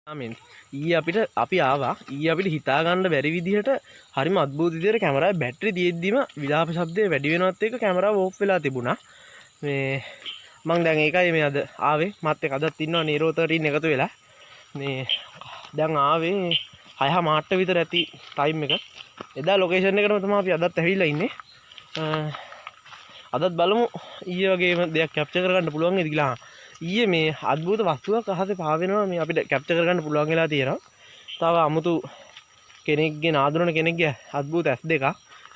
ආමෙන් ඊයේ අපි ආවා අපිට හිතා ගන්න බැරි විදිහට හරිම අద్භූත විදිහට කැමරාවේ බැටරි තියෙද්දිම විලාප ශබ්දය වැඩි වෙනවත් එක්ක කැමරාව ඕෆ් වෙලා තිබුණා. මේ මම දැන් ඒකයි මේ අද ආවේ මාත් එක්ක අදත් ඉන්නවා නීරෝ 13 එකතු වෙලා. මේ දැන් ආවේ 6:00 විතර ඇති ටයිම් එක. එදා ලොකේෂන් එකටම තමයි අපි අදත් ඇවිල්ලා ඉන්නේ. අදත් බලමු ඊයේ වගේම දෙයක් කැප්චර් කරගන්න පුළුවන් වේද කියලා. ඊයේ මේ අద్భుත වස්තුවක් අහසේ පාවෙනවා මේ අපිට කැප්චර් කරගන්න පුළුවන් වෙලා තියෙනවා. තව අමුතු කෙනෙක්ගේ නාදුරන කෙනෙක්ගේ අద్భుත S2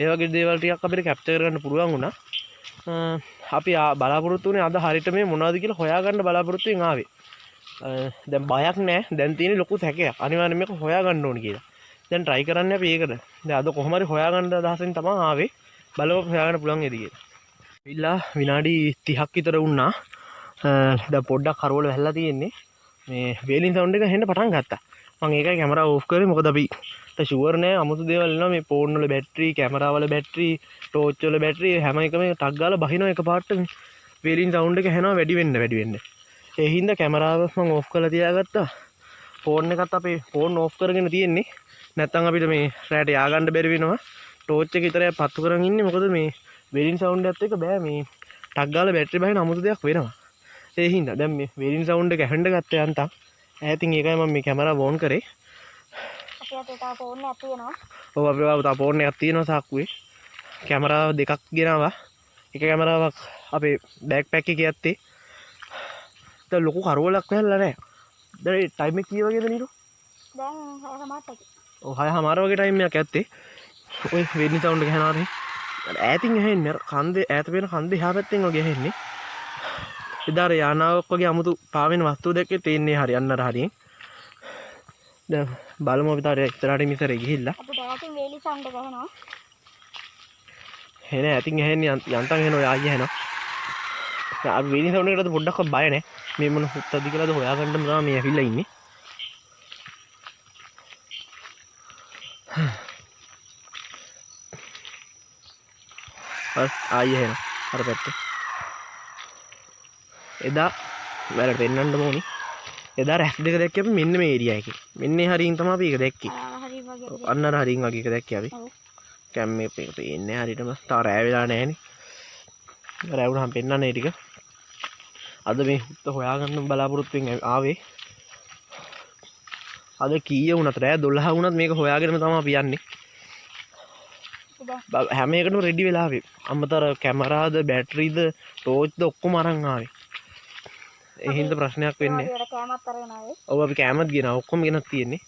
ඒ වගේ දේවල් ටිකක් අපිට කැප්චර් කරගන්න පුළුවන් වුණා. අපි බලාපොරොත්තු වුණේ අද හරියට මේ මොනවද කියලා හොයාගන්න බලාපොරොත්තුෙන් ආවේ. දැන් බයක් නැහැ. දැන් තියෙන ලොකු සැකයක්. අනිවාර්යෙන් මේක හොයාගන්න ඕනේ කියලා. දැන් try කරන්නේ අපි ඒකද. දැන් අද කොහොම හරි හොයාගන්න අදහසෙන් තමයි ආවේ. බලමු හොයාගන්න පුළුවන් වේද කියලා. ඉල්ලා විනාඩි 30ක් විතර වුණා. දැන් පොඩ්ඩක් කරවල වැහලා තියෙන්නේ. මේ වේලින් සවුන්ඩ් එක හෙන්න පටන් ගත්තා. මම ඒකයි කැමරාව ඕෆ් කරේ. මොකද අපි ෂුවර් නෑ අමුතු දේවල් එනවා මේ ෆෝන් වල බැටරි, කැමරා වල බැටරි, ටෝච් වල බැටරි හැම එකම ටක් ගාලා බහිනවා එකපාරට මේ වේලින් සවුන්ඩ් එක හැනවා වැඩි වෙන්න. ඒ හින්දා කැමරාව මම ඕෆ් කරලා තියාගත්තා. ෆෝන් එකත් අපේ ෆෝන් ඕෆ් කරගෙන තියෙන්නේ. නැත්තම් අපිට මේ රැට ය아가න්න බැරි වෙනවා. ටෝච් එක විතරයි පත්තු කරන් ඉන්නේ. මොකද මේ වේලින් සවුන්ඩ් එකත් එක්ක බෑ මේ ටක් ගාලා බැටරි බහින අමුතු දෙයක් වෙනවා. ඒ හින්දා දැන් මේ වේලින් සවුන්ඩ් එක ඇහෙන්න ගත්තා යන්තම්. ඈතින් ඒකයි මම මේ කැමරාව ඕන් කරේ. අපේ අතේ තා ෆෝන් එකක් තියෙනවා. ඔව් අපේ තා ෆෝන් එකක් තියෙනවා සාක්කුවේ. කැමරාව දෙකක් ගෙනාවා. එක කැමරාවක් අපේ බෑග් පැක් එකේ ඇත්තේ. දැන් ලොකු කරවලක් වෙලා නැහැ. දැන් ටයිම් එක කී වගේද නීරු? දැන් 6:00 ඔව් 6:00 වගේ ටයිම් එකක් ඇත්තේ. ඔය වේලින් සවුන්ඩ් එක ඇහෙනවානේ. ඈතින් ඇහෙන්නේ කන්දේ ඈත වෙන කන්දේ එහා පැත්තෙන් වගේ ඇහෙන්නේ. එදාර යානාවක් වගේ අමුතු පාවෙන වස්තුව දැක්කේ තේන්නේ හරි අන්නර හරියෙන්. දැන් බලමු අපි තාර ඉස්සරහට මිසරේ ගිහිල්ලා. අපිට ඈතින් වේලි සවුන්ඩ් එක ඇහෙනවා. එනේ ඈතින් ඇහෙන්නේ යන්තම් එනවා ආයෙ ඇහෙනවා. අපි වේලි සවුන්ඩ් එකටද පොඩ්ඩක්වත් බය නැහැ. මේ මොන හුත්තද කියලාද හොයාගන්න තමයි මේ ඇවිල්ලා ඉන්නේ. ආයෙ ඇහෙනවා අර පැත්තේ. එදා වැරට පෙන්වන්න ඕනි. එදා රැස් දෙක දැක්කේ අපි මෙන්න මේ ඒරියා එකේ. මෙන්න හරියින් තමයි අපි ඒක දැක්කේ. හරි වගේ. අන්නර හරියින් වගේ එක දැක්කේ අපි. කැම් මේ පේන්නේ හරියටම තා රෑ වෙලා නැහැනේ. රෑ වුණාම පෙන්වන්නේ ටික. අද මේ හුත්ත හොයාගන්න බලාපොරොත්තුෙන් ආවේ. අද කීය වුණත් රෑ 12 වුණත් මේක හොයාගෙනම තමයි අපි යන්නේ. හැම එකටම රෙඩි වෙලා ආවේ. අම්මතර කැමරාද, බැටරිද, ටෝච්ද ඔක්කොම අරන් ආවේ. ඒ හින්දා ප්‍රශ්නයක් වෙන්නේ නැහැ. කෑමත් අරගෙන ආවේ. ඔව් අපි කෑමත් ගෙනා ඔක්කොම ගෙනත් තියෙන්නේ.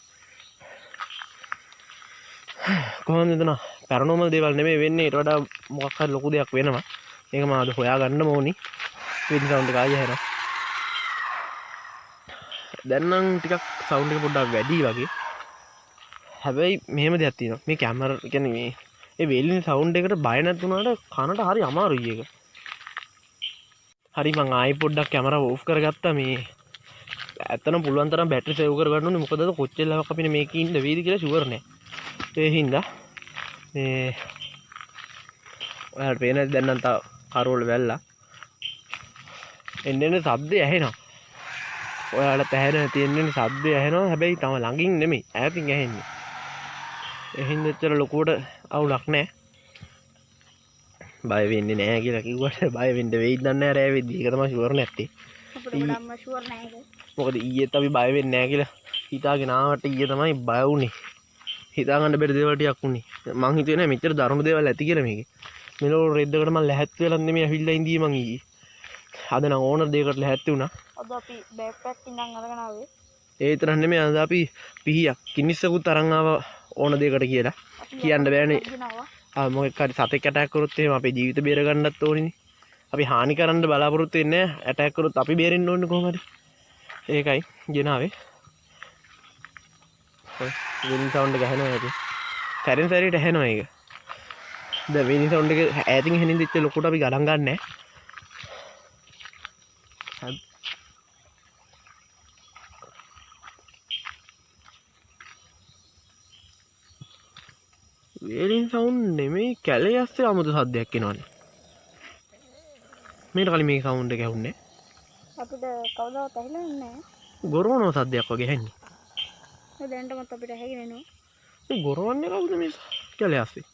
කොහොමද එතන පැරනෝමල් දේවල් නෙමෙයි වෙන්නේ. ඊට වඩා මොකක් හරි ලොකු දෙයක් වෙනවා. ඒක මම අද හොයාගන්නම ඕනි. වේලින් සවුන්ඩ් එක ආයෙ ඇහෙනවා. දැන් නම් ටිකක් සවුන්ඩ් එක පොඩ්ඩක් වැඩි වගේ. හැබැයි මෙහෙම දෙයක් තියෙනවා. මේ කැමරා කියන්නේ මේ ඒ වේලින් සවුන්ඩ් එකට බය නැතුණාට කනට හරි අමාරුයි ඒක. හරි මං ආයෙ පොඩ්ඩක් කැමරාව ඕෆ් කරගත්තා. මේ ඇත්තටම පුළුවන් තරම් බැටරි සේව් කරගන්න ඕනේ. මොකද අද කොච්චර ලාවක් අපිනේ මේකේ ඉන්න වේද කියලා ෂුවර් නෑ. ඒ හින්දා මේ ඔයාලට පේනද දැන් නම් තා කරවල වැල්ලා. එන්නේ ශබ්දය ඇහෙනවා. ඔයාලට ඇහෙන තියෙන්නේ ශබ්දය ඇහෙනවා. හැබැයි තම ළඟින් නෙමෙයි ඈතින් ඇහෙන්නේ. ඒ හින්දා ඇත්තට ලොකුවට අවුලක් නෑ. බය වෙන්නේ නැහැ කියලා කිව්වට බය වෙන්න වෙයිද නැහැ රෑ වෙද්දි. ඒක තමයි ෂුවර් නැත්තේ. අපිට ගොඩක්ම ෂුවර් නැහැ ඒක. මොකද ඊයේත් අපි බය වෙන්නේ නැහැ කියලා හිතාගෙන ආවට ඊයේ තමයි බය වුනේ. හිතා ගන්න බැරි දේවල් ටිකක් වුනේ. මං හිතුවේ නෑ මෙච්චර දරුණු දේවල් ඇති කියලා මේකේ. මෙලෝ රෙද්දකට මං ලැහැත් වෙලත් නෙමෙයි ඇවිල්ලා ඉඳී මං ඊයේ. අද නම් ඕනර් දෙයකට ලැහැත් වුණා. අද අපි බෑග් පැක් ඉඳන් අරගෙන ආවේ. ඒ විතරක් නෙමෙයි අද අපි පිහියක් කිනිස්සකුත් අරන් ආවා ඕන දෙයකට කියලා. කියන්න බෑනේ. මොකක් හරි සතෙක් ඇටැක් කරොත් එහෙම අපේ ජීවිත බේර ගන්නත් ඕනිනේ. අපි හානි කරන්න බලාපොරොත්තු වෙන්නේ නැහැ. ඇටැක් කරොත් අපි බේරෙන්න ඕනේ කොහොමද? ඒකයි ගෙනාවේ. ඔය වේලින් සවුන්ඩ් එක ඇහෙනවා ඒක. සැරෙන් සැරේට ඇහෙනවා ඒක. දැන් වේලින් සවුන්ඩ් එක ඈතින් ඇහෙනින් දෙච්ච ලොකුට අපි ගණන් ගන්නෑ. වේලින් සවුන්ඩ් නෙමෙයි කැලේ ඇස්සේ 아무තු සද්දයක් එනවනේ. මේකට කලින් මේ සවුන්ඩ් එක ඇහුන්නේ. අපිට කවදාවත් ඇහිලා නැහැ. ගොරවන සද්දයක් වගේ ඇහෙන්නේ. ඔය දැනටමත් අපිට හැගෙනනවා. මේ ගොරවන්නේ කවුද මේ කැලේ ආසේ?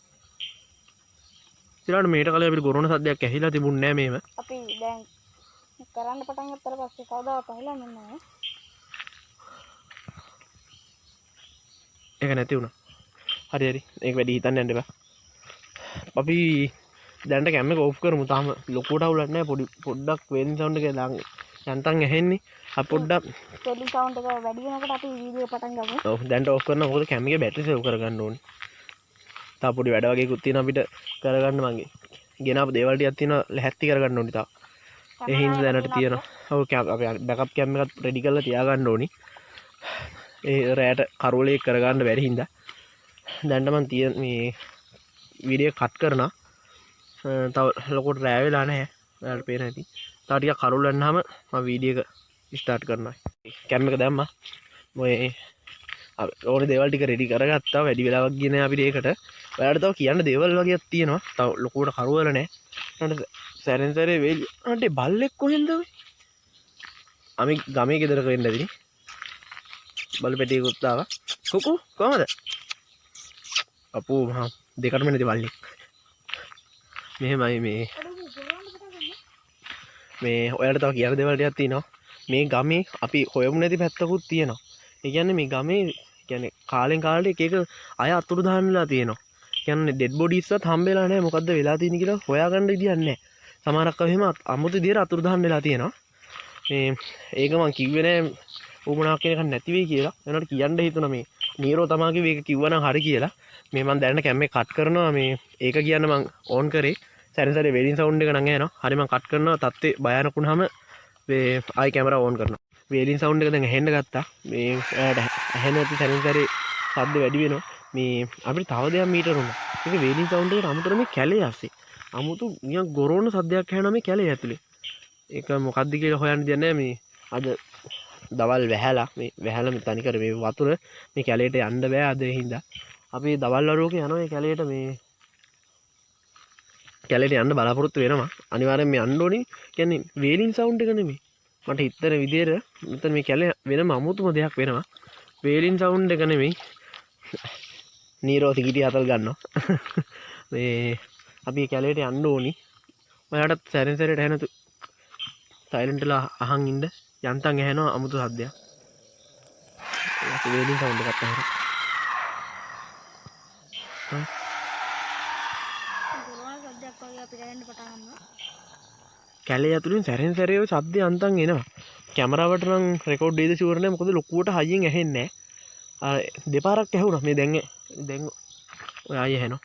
ඊළඟට මේට කලින් අපිට ගොරවන සද්දයක් ඇහිලා තිබුණේ නැහැ මේව. අපි දැන් කරන්න පටන් ගත්තට පස්සේ කවදාවත් ඇහිලා නැහැ. ඒක නැති වුණා. හරි හරි. ඒක වැඩි හිතන්න යන්න එපා. අපි දැන්ට කැම එක ඕෆ් කරමු. තාම ලොකුවට අවුලක් නැහැ. පොඩ්ඩක් වේලින් සවුන්ඩ් එක දාන්න. යන්තම් ඇහෙන්නේ. අපි පොඩ්ඩක් ටෙලි සවුන්ඩ් එක වැඩි වෙනකොට අපි වීඩියෝ පටන් ගමු. ඔව් දැන්ට ඕෆ් කරනවා. මොකද කැම එකේ බැටරි සේව් කරගන්න ඕනේ. තා පොඩි වැඩ වගේකුත් තියෙනවා අපිට කරගන්න මගේ. ගෙනාපු දේවල් ටිකක් තියෙනවා ලැහැත්ති කරගන්න ඕනේ තා. ඒ හින්දා දැනට තියෙනවා. ඔව් අපි බෑකප් කැම් එකත් රෙඩි කරලා තියාගන්න ඕනේ. ඒ රැයට කරෝලේ කරගන්න බැරි හින්දා දැන්ට මම තියෙන මේ වීඩියෝ කට් කරනවා. තව ලොකුට රෑ වෙලා නැහැ. ඔයාලට පේන ඇති. තව ටිකක් කරෝල යන්නාම මම වීඩියෝ එක ස්ටාර්ට් කරනවා. කැම් එක දැම්මා. මොයේ ඕනේ දේවල් ටික රෙඩි කරගත්තා. වැඩි වෙලාවක් ගියේ නැහැ අපිට ඒකට. ඔයාලට තව කියන්න දේවල් වගේක් තියෙනවා. තව ලොකුට කරවල නැහැ. ඊට සැරෙන් සැරේ වෙයි. අන්ටේ බල්ලෙක් කොහෙන්ද ඔය? අපි ගමේ ගෙදරක වෙන්න ඇතිනේ. බල්ල පෙටියකුත් ආවා. කුකු කොහමද? අපෝ මහා දෙකටම නැති බල්ලෙක්. මෙහෙමයි මේ ඔයාලට තව කියන්න දේවල් ටිකක් තියෙනවා. මේ ගමේ අපි හොයමු නැති පැත්තකුත් තියෙනවා. ඒ කියන්නේ මේ ගමේ කියන්නේ කාලෙන් කාලට එක එක අය අතුරුදහන් වෙලා තියෙනවා. කියන්නේ ඩෙඩ් බොඩිස්වත් හම්බෙලා නැහැ. මොකද්ද වෙලා තියෙන්නේ කියලා හොයාගන්න විදියක් නැහැ. සමහරක් අය එහෙම අමුතු විදියට අතුරුදහන් වෙලා තියෙනවා. මේ ඒක මං කිව්වේ නෑ උමනාවක් කියන එකක් නැති වෙයි කියලා. එනකොට කියන්න හිතුණා මේ නීරෝ තමා කිව්වේ ඒක කිව්වනම් හරි කියලා. මේ මං දැනට කැම් එක කට් කරනවා. මේ ඒක කියන්න මං ඕන් කරේ. සැරෙන් සැරේ වෙලින් සවුන්ඩ් එක නම් එනවා. හරි මං කට් කරනවා. තත්ත්වේ භයානක වුණාම මේ ආයි කැමරා ඕන් කරනවා. වෙලින් සවුන්ඩ් එක දැන් ඇහෙන්න ගත්තා. මේ ඇහෙන ඇති සැරෙන් සැරේ ශබ්ද වැඩි වෙනවා. මේ අපිට තව දෙයක් මීටර උනා. ඒක වෙලින් සවුන්ඩ් එකට අමුතර මේ කැලේ ආසේ. අමුතු නිකන් ගොරෝන සද්දයක් ඇහෙනවා මේ කැලේ ඇතුලේ. ඒක මොකද්ද කියලා හොයන්න දෙයක් නැහැ. මේ අද දවල් වැහැලා මේ වැහැලා මේ තනිකර මේ වතුර මේ කැලේට යන්න බෑ අද ඒ හින්දා. අපි දවල් වරුවක යනවා මේ කැලේට මේ කැලේට යන්න බලාපොරොත්තු වෙනවා. අනිවාර්යෙන් මේ යන්න ඕනේ. කියන්නේ වේලින් සවුන්ඩ් එක නෙමෙයි. මට හිතන විදියට මෙතන මේ කැලේ වෙනම අමුතුම දෙයක් වෙනවා. වේලින් සවුන්ඩ් එක නෙමෙයි. නීරෝ සිකිටි හතල් ගන්නවා. මේ අපි කැලේට යන්න ඕනි. ඔයාලටත් සැරෙන් සැරේට ඇහෙනතු සයිලන්ට් වෙලා අහන් ඉන්න යන්තම් ඇහෙනවා අමුතු සද්දයක්. ඒක වේලින් සවුන්ඩ් එකක් අහනවා. කැලේ ඇතුලින් සැරෙන් සැරේ ඔය සද්ද යන්තම් එනවා. කැමරාවට නම් රෙකෝඩ් දෙයිද ෂුවර් නැහැ. මොකද ලොකුවට හයියෙන් ඇහෙන්නේ නැහැ. දෙපාරක් ඇහුණා. මේ දැන් ඔය ආයෙ ඇහෙනවා.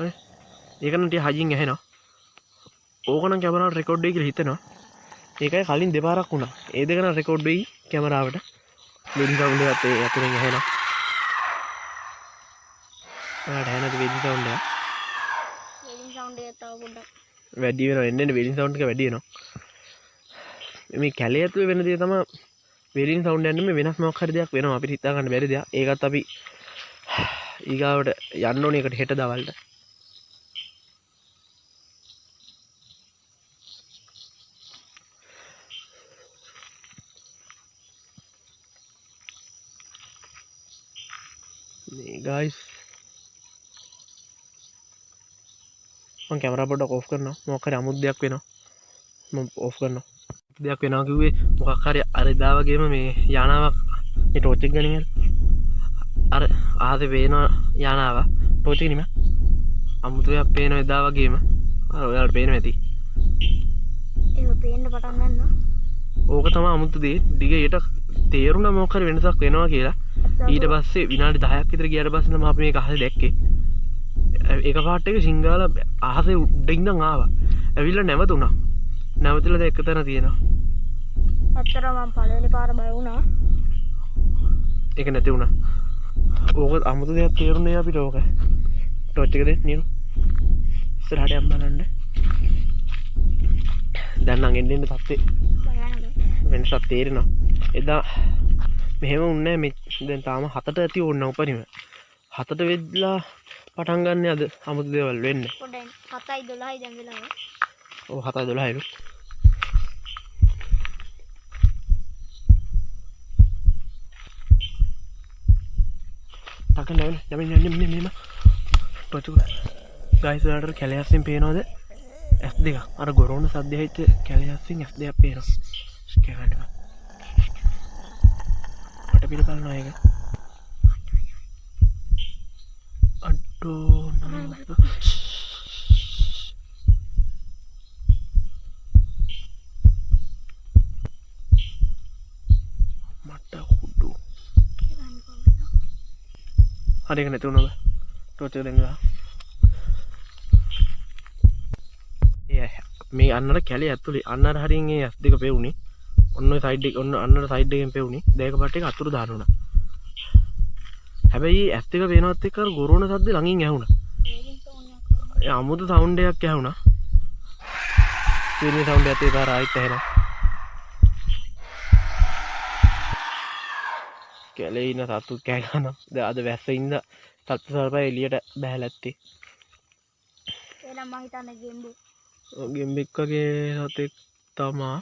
ඔය ඒක නම් ටික හයියෙන් ඇහෙනවා. ඕක නම් කැමරාවට රෙකෝඩ් වෙයි කියලා හිතනවා. ඒකයි කලින් දෙපාරක් වුණා. ඒ දෙක නම් රෙකෝඩ් වෙයි කැමරාවට. වෙලින් සවුන්ඩ් එකත් ඒ අතුරෙන් ඇහෙනවා. ඔයාලට ඇහෙනවද වෙලින් සවුන්ඩ් එක? වෙලින් සවුන්ඩ් එක තව පොඩ්ඩක් වැඩි වෙනවා. එන්න වෙලින් සවුන්ඩ් එක වැඩි වෙනවා. මේ කැලේ ඇතුලේ වෙන දේ තමයි වෙලින් සවුන්ඩ් යන්නේ. මේ වෙනස් මොකක් හරි දෙයක් වෙනවා. අපිට හිතා ගන්න බැරි දෙයක්. ඒකත් අපි ඊගාවට යන්න ඕනේ එකට හෙට දවල්ට. මේ guys මම කැමරා පොඩ්ඩක් ඔෆ් කරනවා. මොකක් හරි අමුතු දෙයක් වෙනවා. මම ඔෆ් කරනවා. දෙයක් වෙනවා කිව්වේ මොකක් හරි අර එදා වගේම මේ යානාවක් මේ ටෝච් එක ගනින් අර ආහසේ පේන යානාව ටෝච් එක නෙමෙයි. අමුතු දෙයක් පේන එදා වගේම අර ඔයාලට පේනවා ඇති. ඒක පේන්න පටන් ගන්නවා. ඕක තමයි අමුතු දේ. ඊට තේරුණා මොකක් හරි වෙනසක් වෙනවා කියලා. ඊට පස්සේ විනාඩි 10ක් විතර ගියාට පස්සේ තමයි අපි මේක අහසේ දැක්කේ. එක පාට එක සිංගාල අහසේ උඩ ඉඳන් ආවා. ඇවිල්ලා නැවතුණා. නැවතිලා දැන් එක තැන තියෙනවා. ඇත්තටම මම පළවෙනි පාර බය වුණා. ඒක නැති වුණා. ඕක අමුතු දෙයක් තේරුනේ අපිට ඕක. ටෝච් එක දෙන්න නියු. ඉස්සරහට යන්න බලන්න. දැන් නම් එන්න තත්ත්වේ වෙනසක් තේරෙනවා. එදා මෙහෙම උන්නේ මේ දැන් තාම 7ට ඇති ඕන උපරිම 7ට වෙද්ලා පටන් ගන්න අද අමුතු දේවල් වෙන්නේ. පොඩ්ඩයි 7:12යි දැන් වෙලාව. ඔව් 7:12යිලු. යම පොතු ගයිස් වලට කැලයස්සින් පේනවද ඇස් දෙක අර ගොරෝණ සද්දය හිත කැලයස්සින් ඇස් දෙයක් පේනවා කැගන්නවා මට පිට බලනවා ඒක අඩෝ මට හුඩු හරි එක නැතුනද ටෝච් එක දෙන්නවා මේ අන්නට කැලේ ඇතුලේ අන්නර හරියෙන් ඒ ඇස් දෙක පෙවුනේ ඔන්න ඔය සයිඩ් එක ඔන්න අන්නර සයිඩ් එකෙන් පෙවුනේ දෙයක පට එක අතුරු දානුණා හැබැයි ඇස් දෙක පේනවත් එක්ක අර ගොරෝණ සද්ද ළඟින් ඇහුණා ඒ අමුතු සවුන්ඩ් එකක් ඇහුණා වෙන්නේ සවුන්ඩ් එකත් ඒ පාර ආයිත් ඇහෙනවා කැලේ ඉන්න සත්තු කෑ ගන්නවා දැන් අද වැස්සෙන්ද සත්තු සර්පය එළියට බහැලා ඇත්තේ එනම් මම හිතන්නේ ගෙම්බු ගෙම්බෙක් වගේ සතෙක් තමා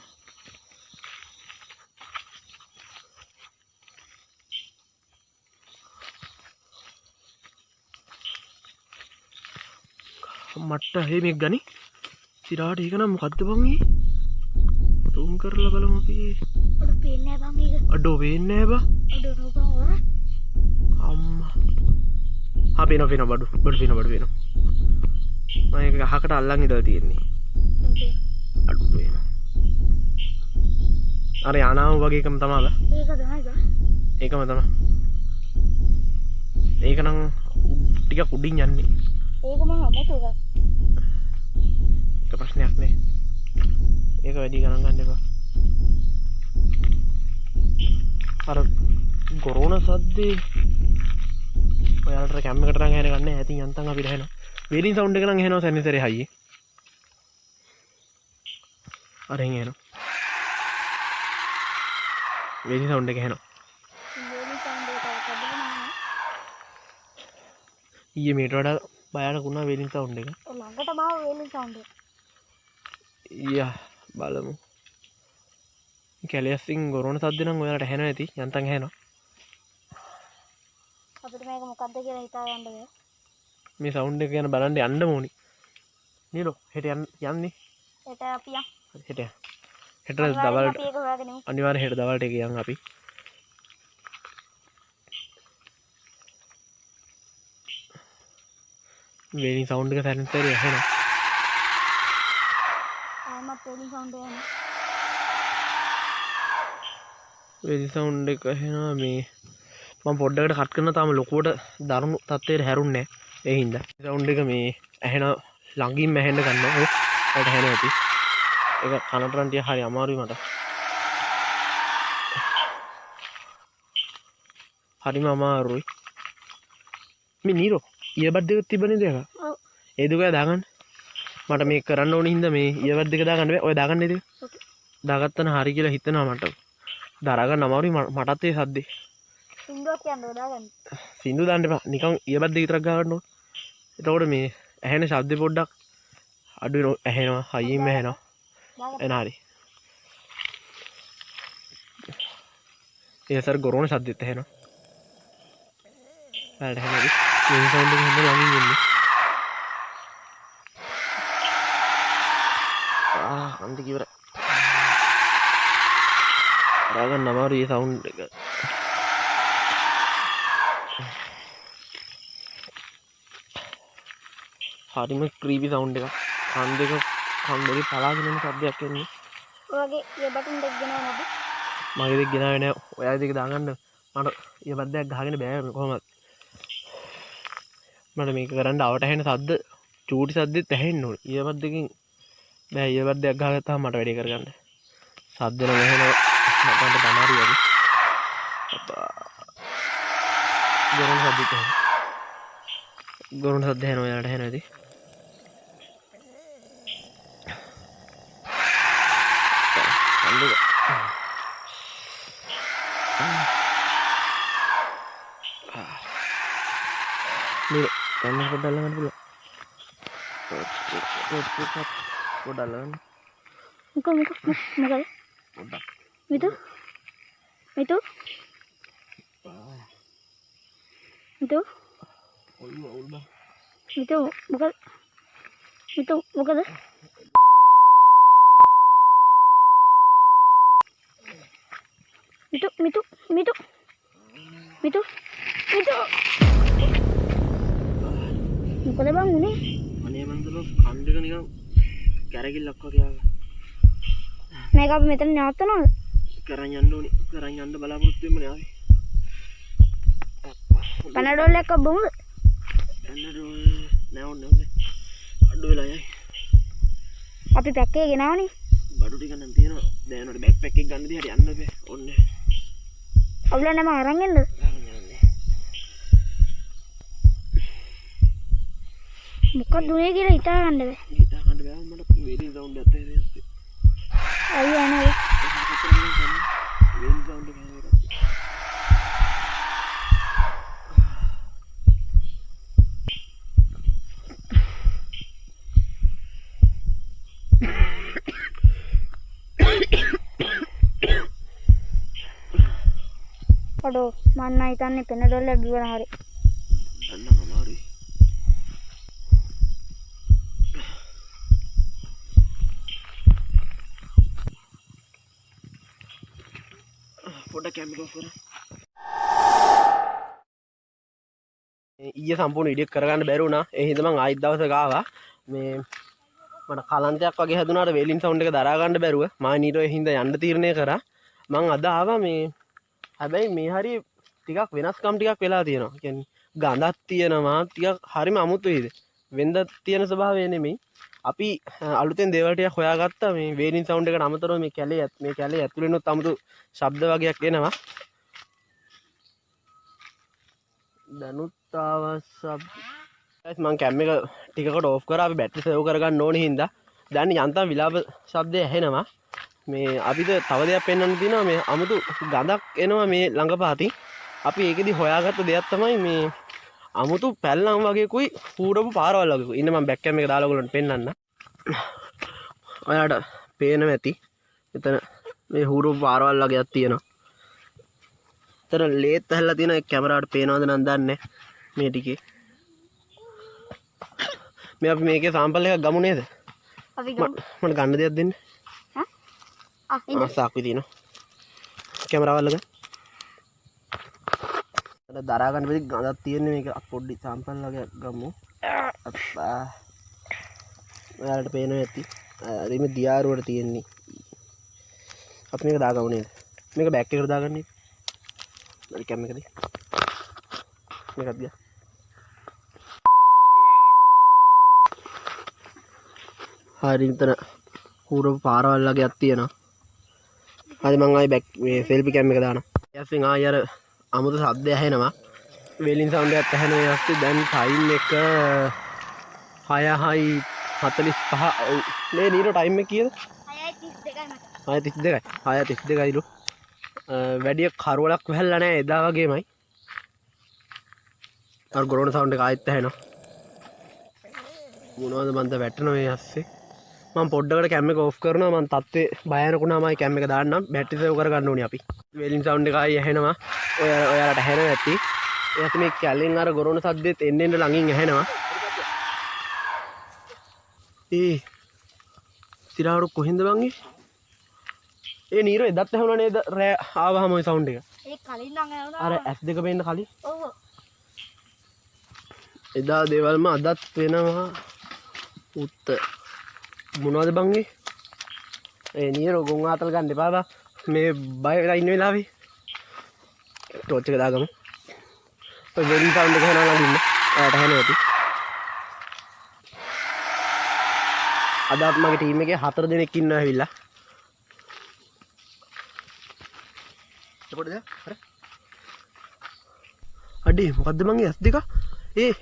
මට්ට හේ මේක ගනි සිරාට ඒක නම් මොකද්ද බං ඒ ටූම් කරලා බලමු අපි අඩ පේන්නේ නැහැ බං ඒක අඩෝ වෙන්නේ නැහැ බං අඩ නෝබා ඔර අම්මා ආ පේනවා බඩු පේනවා මම ඒක ගහකට අල්ලන් ඉඳලා තියෙන්නේ අඩු පේනවා අර යනාව වගේ එකම තමයි බා ඒකම තමයි ඒක නම් ටිකක් උඩින් යන්නේ ඒක මම අමතක ඒක ප්‍රශ්නයක් නේ ඒක වැඩි ගණන් ගන්න එපා අර ගොරෝණ සද්දේ ඔයාලට කැම් එකට නම් හැර ගන්න ඇති යන්තම් අපිට ඇහෙනවා වේලින් සවුන්ඩ් එක නම් ඇහෙනවා සැනිසරේ හයියේ අර එනවා වේලින් සවුන්ඩ් එක ඇහෙනවා ඊයේ මේට වඩා බයනක් වුණා වේලින් සවුන්ඩ් එක ළඟට මාව වේලින් සවුන්ඩ් එක ඊයා බලමු කැලයස්සින් ගොරෝණ සද්ද නම් ඔයාලට ඇහෙනවා ඇති යන්තම් ඇහෙනවා අපිට මේක මොකද්ද කියලා හිතා ගන්න බෑ මේ සවුන්ඩ් එක ගැන බලන්න යන්න ඕනි නේද හෙට යන්නේ හෙට අපි යන් හෙට දවල්ට අපි ඒක හොයාගෙන යමු අනිවාර්යෙන් හෙට දවල්ට එක යන් අපි වේලින් සවුන්ඩ් එක සැරින් ඇහෙනවා ආයෙමත් වේලින් සවුන්ඩ් එක එනවා වේලින් සවුන්ඩ් එක ඇහෙනවා මේ මම පොඩ්ඩකට කට් කරන තාම ලොකුවට දරුණු තත්ත්වයට හැරුන්නේ නැහැ ඒ හින්දා සවුන්ඩ් එක මේ ඇහෙන ළඟින්ම ඇහෙන්න ගන්නවා ඔය ඒකට ඇහෙනවා ඇති ඒක කනට නම් ටික හරි අමාරුයි මට හරිම අමාරුයි මේ නීරෝ ඉයර්බඩ් දෙකක් තිබ්බනේ දෙක ඔව් ඒ දුක දාගන්න මට මේක කරන්න ඕනේ හින්දා මේ ඉයර්බඩ් දෙක දාගන්න බෑ ඔය දාගන්න නේද දාගත්තන හරි කියලා හිතනවා මට දරා ගන්න අමාරුයි මටත් ඒ සද්දේ සින්දුවක් කියන්න දාගන්න සින්දු දාන්න එපා නිකන් ඉයර්බඩ් දෙක විතරක් ගන්න ඕන එතකොට මේ ඇහෙන ශබ්ද පොඩ්ඩක් අඩු වෙනවා ඇහෙනවා හයියෙන් ඇහෙනවා එන හරි ඒ සර් ගොරෝණ ශබ්දෙත් ඇහෙනවා වැඩ හැමෝටි මේ සවුන්ඩ් එක හොඳ ළඟින් එන්නේ අන්ති කිවර රාගන්න අමාරුයි ඒ සවුන්ඩ් එක හරිම ක්‍රීපි සවුන්ඩ් එකක් කන් දෙක පලාගෙන යන සද්දයක් එන්නේ ඔයගේ ඒ බටන් දෙක ගෙනව නැද්ද මගේ දෙක ගෙනාවේ නෑ ඔයා දෙක දාගන්න මට ඒ බද්දයක් ගහගෙන බෑ කොහොමද මට මේක කරන්න අවට ඇහෙන සද්ද චූටි සද්දෙත් ඇහෙන්න ඕනේ ඊයර්බඩ් දෙකකින් බෑ ඊයර්බඩ් එකක් ගහගත්තාම මට වැඩේ කරගන්න සද්ද නම් ඇහෙනවා මට අමාරුයි වගේ ගොරෝණ සද්දෙත් ඇහෙනවා ගොරෝණ සද්ද ඇහෙනවා ඔයාලට ඇහෙනවා ඇති නේ කන්න පොඩ්ඩක් අල්ලගන්න පුළුවන් පොඩ්ඩක් අල්ලගන්න මොකද පොඩ්ඩක් මිතු Itu bukan. Itu bukan. Itu. Bukan bang ini. අනේ මන් දලෝ කණ්ඩක නිකන් කැරකිල්ලක් වගේ ආවා. මේක අපි මෙතන නවත්තනවද? කරන් යන්න ඕනේ. කරන් යන්න බලාපොරොත්තු වෙමුනේ ආවේ. පැනඩෝල් එකක් බොමුද? පැනඩෝල් නෑ ඕනේ. අඩු වෙලා යයි. අපි පැක් එක ගෙනාවනේ. බඩු ටික නම් තියෙනවා. දැන් උඩ බෑග් පැක් එක ගන්න දී හරි යන්න බෑ. ඕනේ. අවුල නැම අරන් එන්නද? මොකක්ද දුනේ කියලා හිතා ගන්න බෑ. හිතා ගන්න බෑ මට වේලින් සවුන්ඩ් එකක් ඇත්තේ. අයියා නේද? වේලින් සවුන්ඩ් එකක් ඇහෙනවා. අඩෝ මන්න හිතන්නේ පැනඩෝල් එක බිවන හරි. අන්න අමාරුයි. පොඩ්ඩක් කැමරා ඔෆ් කරන්න. ඊයේ සම්පූර්ණ ඉඩියක් කරගන්න බැරි වුණා. ඒ හින්දා මං ආයිත් දවසක ආවා. මේ මට කලන්තයක් වගේ හැදුනාට වේලින් සවුන්ඩ් එක දරා ගන්න බැරුව මම නීටෝ ඒ හින්දා යන්න තීරණය කරා. මං අද ආවා මේ හැබැයි මේ හරි ටිකක් වෙනස්කම් ටිකක් වෙලා තියෙනවා. කියන්නේ ගඳක් තියෙනවා ටිකක් හරිම අමුතුයිද. වෙනද තියෙන ස්වභාවය නෙමෙයි. අපි අලුතෙන් දේවල් ටිකක් හොයාගත්තා මේ වේලින් සවුන්ඩ් එකට අමතරව මේ කැලේ ඇතුළේනොත් 아무තු ශබ්ද වගේක් එනවා. දැනුත් ආවස්සබ් මං කැම් එක ටිකකට ඕෆ් කරා. අපි බැටරි සේව් කරගන්න ඕනේ හින්දා දැන් යන්තම් විලාප ශබ්දය ඇහෙනවා. මේ අපිට තව දෙයක් පෙන්වන්න තියෙනවා. මේ අමුතු ගඳක් එනවා මේ ළඟපාති. අපි ඒකෙදි හොයාගත්ත දෙයක් තමයි මේ අමුතු පැල්ලම් වගේකුයි හූරපු පාරවල් වගේකුයි. ඉන්න මම බෑක් කැම් එක දාලා ඔයගොල්ලන්ට පෙන්වන්න. ඔයාලට පේනවා ඇති. මෙතන මේ හූරපු පාරවල් වගේක් තියෙනවා. එතන ලේත් ඇහැලා තියෙන කැමරාවට පේනවද නම් දන්නේ මේ ටිකේ. මේ අපි මේකේ සාම්පල් එකක් ගමු නේද? අපි ගමු. මට ගන්න දෙයක් දෙන්න. සාක්කුවේ තියෙනවා කැමරාවල් එක. අර දරා ගන්න බැරි ගඳක් තියෙන්නේ මේක. පොඩ්ඩි සාම්පල් වගේ ගමු. අප්පා ඔයාලට පේනවා ඇති. අර මේ දියාරුවට තියෙන්නේ. අපි මේක දාගමු නේද? මේක බෑග් එකට දාගන්නේ. මම කැම් එකදී මේකත් ගියා. හරි විතර හුරු පාරවල් වගේක් තියෙනවා. හරි මං ආයි බෑක් මේ සෙල්ෆි කැම් එක දානවා. ඊයස්ෙන් ආයි අර අමුතු ශබ්දය ඇහෙනවා. වේලින් සවුන්ඩ් එකක් ඇහෙනවා. ඊයස්සේ දැන් ටයිම් එක 6:45. ඔව් නේ නීරෝ ටයිම් එක කීයද? 6:32යි. 6:32යිලු. වැඩි කරවලක් වැහැල්ලා නැහැ එදා වගේමයි. අර ගොරෝන සවුන්ඩ් එක ආයෙත් ඇහෙනවා. මොනවද මන්ද වැටෙනවා මේ ඇස්සේ. මම පොඩ්ඩකට කැම් එක ඕෆ් කරනවා. මම තත්ත්වේ භයානකුණාමයි කැම් එක දාන්නම්. බැටරි සේව් කරගන්න ඕනේ අපි. වේලින් සවුන්ඩ් එක ආයි ඇහෙනවා. ඔයාලට ඇහෙනවා ඇති. ඊට මේ කැලෙන් අර ගොරෝන සද්දෙත් එන්න ළඟින් ඇහෙනවා. සිරාවරු කොහෙන්ද බං ඒ නීරෝ එදත් ඇහුණා නේද රෑ ආවහම ওই සවුන්ඩ් එක. ඒ කලින් නම් ඇහුණා. අර S2 පේන්න කලින්. ඔව්. එදා දේවල්ම අදත් වෙනවා. උත්ත මොනවද බං ඒ නීරෝ ගොන් ආතල් ගන්න එපා බා. මේ බය වෙලා ඉන්න වෙලාවේ ටෝච් එක දාගමු. ඔය වෙලින් සවුන්ඩ් එක හොයනවා ළඟ ඉන්න. ඔයාලට ඇහෙනවා ඇති. අද අපි මගේ ටීම් එකේ 4 දෙනෙක් ඉන්නවා ඇවිල්ලා. එපොඩද? අර. අඩේ මොකද්ද මං S2? ඒ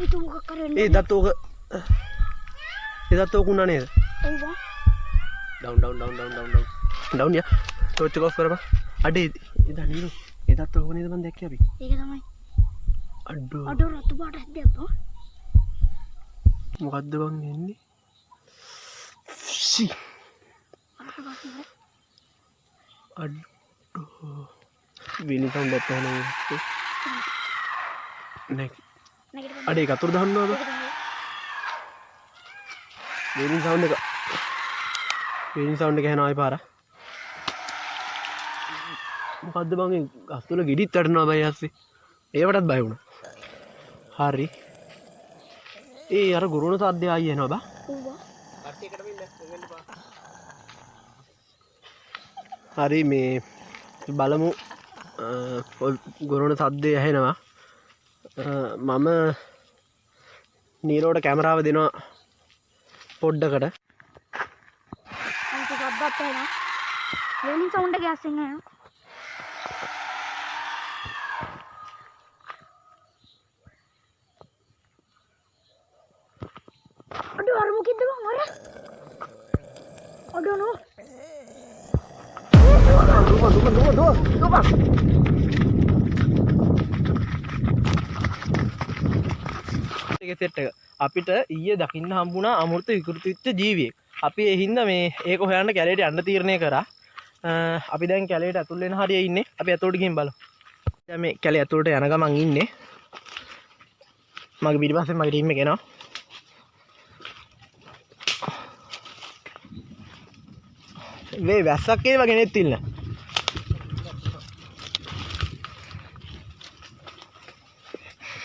විතු මොකක් කරන්නේ? ඒ දත් ඕක උනා නේද? ඔව් බා. ඩවුන් යා. ටෝච් එක ඔෆ් කරපන්. අඩේ එදා නීරෝ. ඒ දත් ඕක නේද මං දැක්කේ අපි. ඒක තමයි. අඩෝ. අඩෝ රතු පාට හැද්දක් බා. මොකද්ද බං එන්නේ? සි. අඩෝ. විනි සවුන්ඩ් එකක් ඇහෙනවා. නැගිට අඩේ කතුරු දහන්නවද වේලින් සවුන්ඩ් එක වේලින් සවුන්ඩ් එක ඇහෙනවා ආයි පාර මොකද්ද බං ගස් තුල ගෙඩිත් වැටෙනවා බයි ඇස්සේ ඒවටත් බය වුණා හරි ඒ අර ගුරුණ සද්දය ආයි එනවා බා හරි මේ බලමු ගුරුණ සද්දය ඇහෙනවා මම නීරෝට කැමරාව දෙනවා පොඩ්ඩකට අන්ති සද්දත් එනවා වෙනින් සවුන්ඩ් එක ඇස්සෙන් එනවා අඩ අර මොකෙද්ද බං අර අඩ නෝ දුපා සෙට් එක අපිට ඊයේ දකින්න හම්බුණා අමෘත විකෘති වෙච්ච ජීවියෙක්. අපි ඒ හින්දා මේ ඒක හොයන්න කැලේට යන්න තීරණය කරා. අපි දැන් කැලේට ඇතුල් වෙන හරිය ඉන්නේ. අපි ඇතුළට ගිහින් බලමු. දැන් මේ කැලේ ඇතුළට යන ගමන් ඉන්නේ. මගේ පිටිපස්සේ මගේ ටීම් එක එනවා. මේ වැස්සක් ඒ වගේ නෙත් ඉන්න.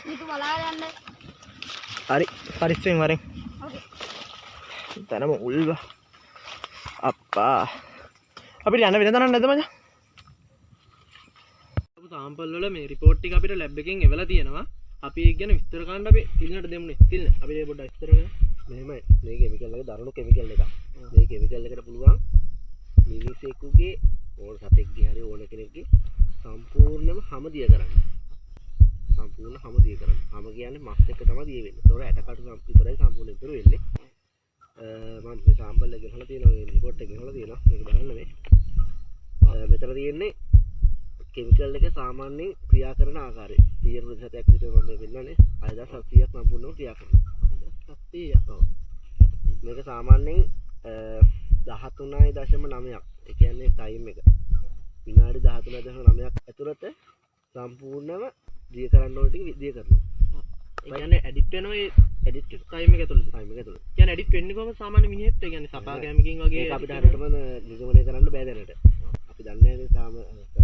මේක බලාගෙන යන්න හරි පරිස්සෙන් වරෙන් ඕකේ තනම උල්ව අප්පා අපිට යන්න වෙන තැනක් නැද්ද මචං සාම්පල් වල මේ රිපෝට් ටික අපිට ලැබ් එකෙන් එවලා තියෙනවා අපි ඒක ගැන විස්තර කරන්න අපි තිල්නට දෙමුනේ තිල්න අපි මේ පොඩ්ඩක් විස්තර කරමු මෙහෙමයි මේ කෙමිකල් එක දරුණු කෙමිකල් එකක් මේ කෙමිකල් එකට පුළුවන් මිනිසෙකුගේ ඕන සතෙක්ගේ හරි ඕන කෙනෙක්ගේ සම්පූර්ණයෙන්ම හැමදිය කරන්න සම්පූර්ණ හැමදිය කරන්න හැම කියන්නේ මස් එක තමයි දිය වෙන්නේ ඒතකොට ඇටකටු විතරයි සම්පූර්ණ ඉතුරු වෙන්නේ මම මේ සාම්පල් එක ගහලා තියෙනවා මේ රිපෝට් එක ගහලා තියෙනවා මේක බලන්න මේ මෙතන තියෙන්නේ කෙමිකල් එක සාමාන්‍යයෙන් ක්‍රියා කරන ආකාරය 100% විතර මම වෙන්නනේ 6700ක් සම්පූර්ණව ක්‍රියා කරනවා 700ක් ඔව් මේක සාමාන්‍යයෙන් 13.9ක් ඒ කියන්නේ ටයිම් එක විනාඩි 13.9ක් ඇතුළත සම්පූර්ණව දිය කරන්න ඕන ටික දිය කරනවා ඒ කියන්නේ එඩිට් වෙනවා ඒ එඩිට් ටයිම් එක ඇතුළත කියන්නේ එඩිට් වෙන්නේ කොහොමද සාමාන්‍ය මිනිහෙක් ඒ කියන්නේ සපා කැමකින් වගේ ඒක අපිට හරියටම නිගමනය කරන්න බෑ දැනට අපි දන්නේ නැහැ තාම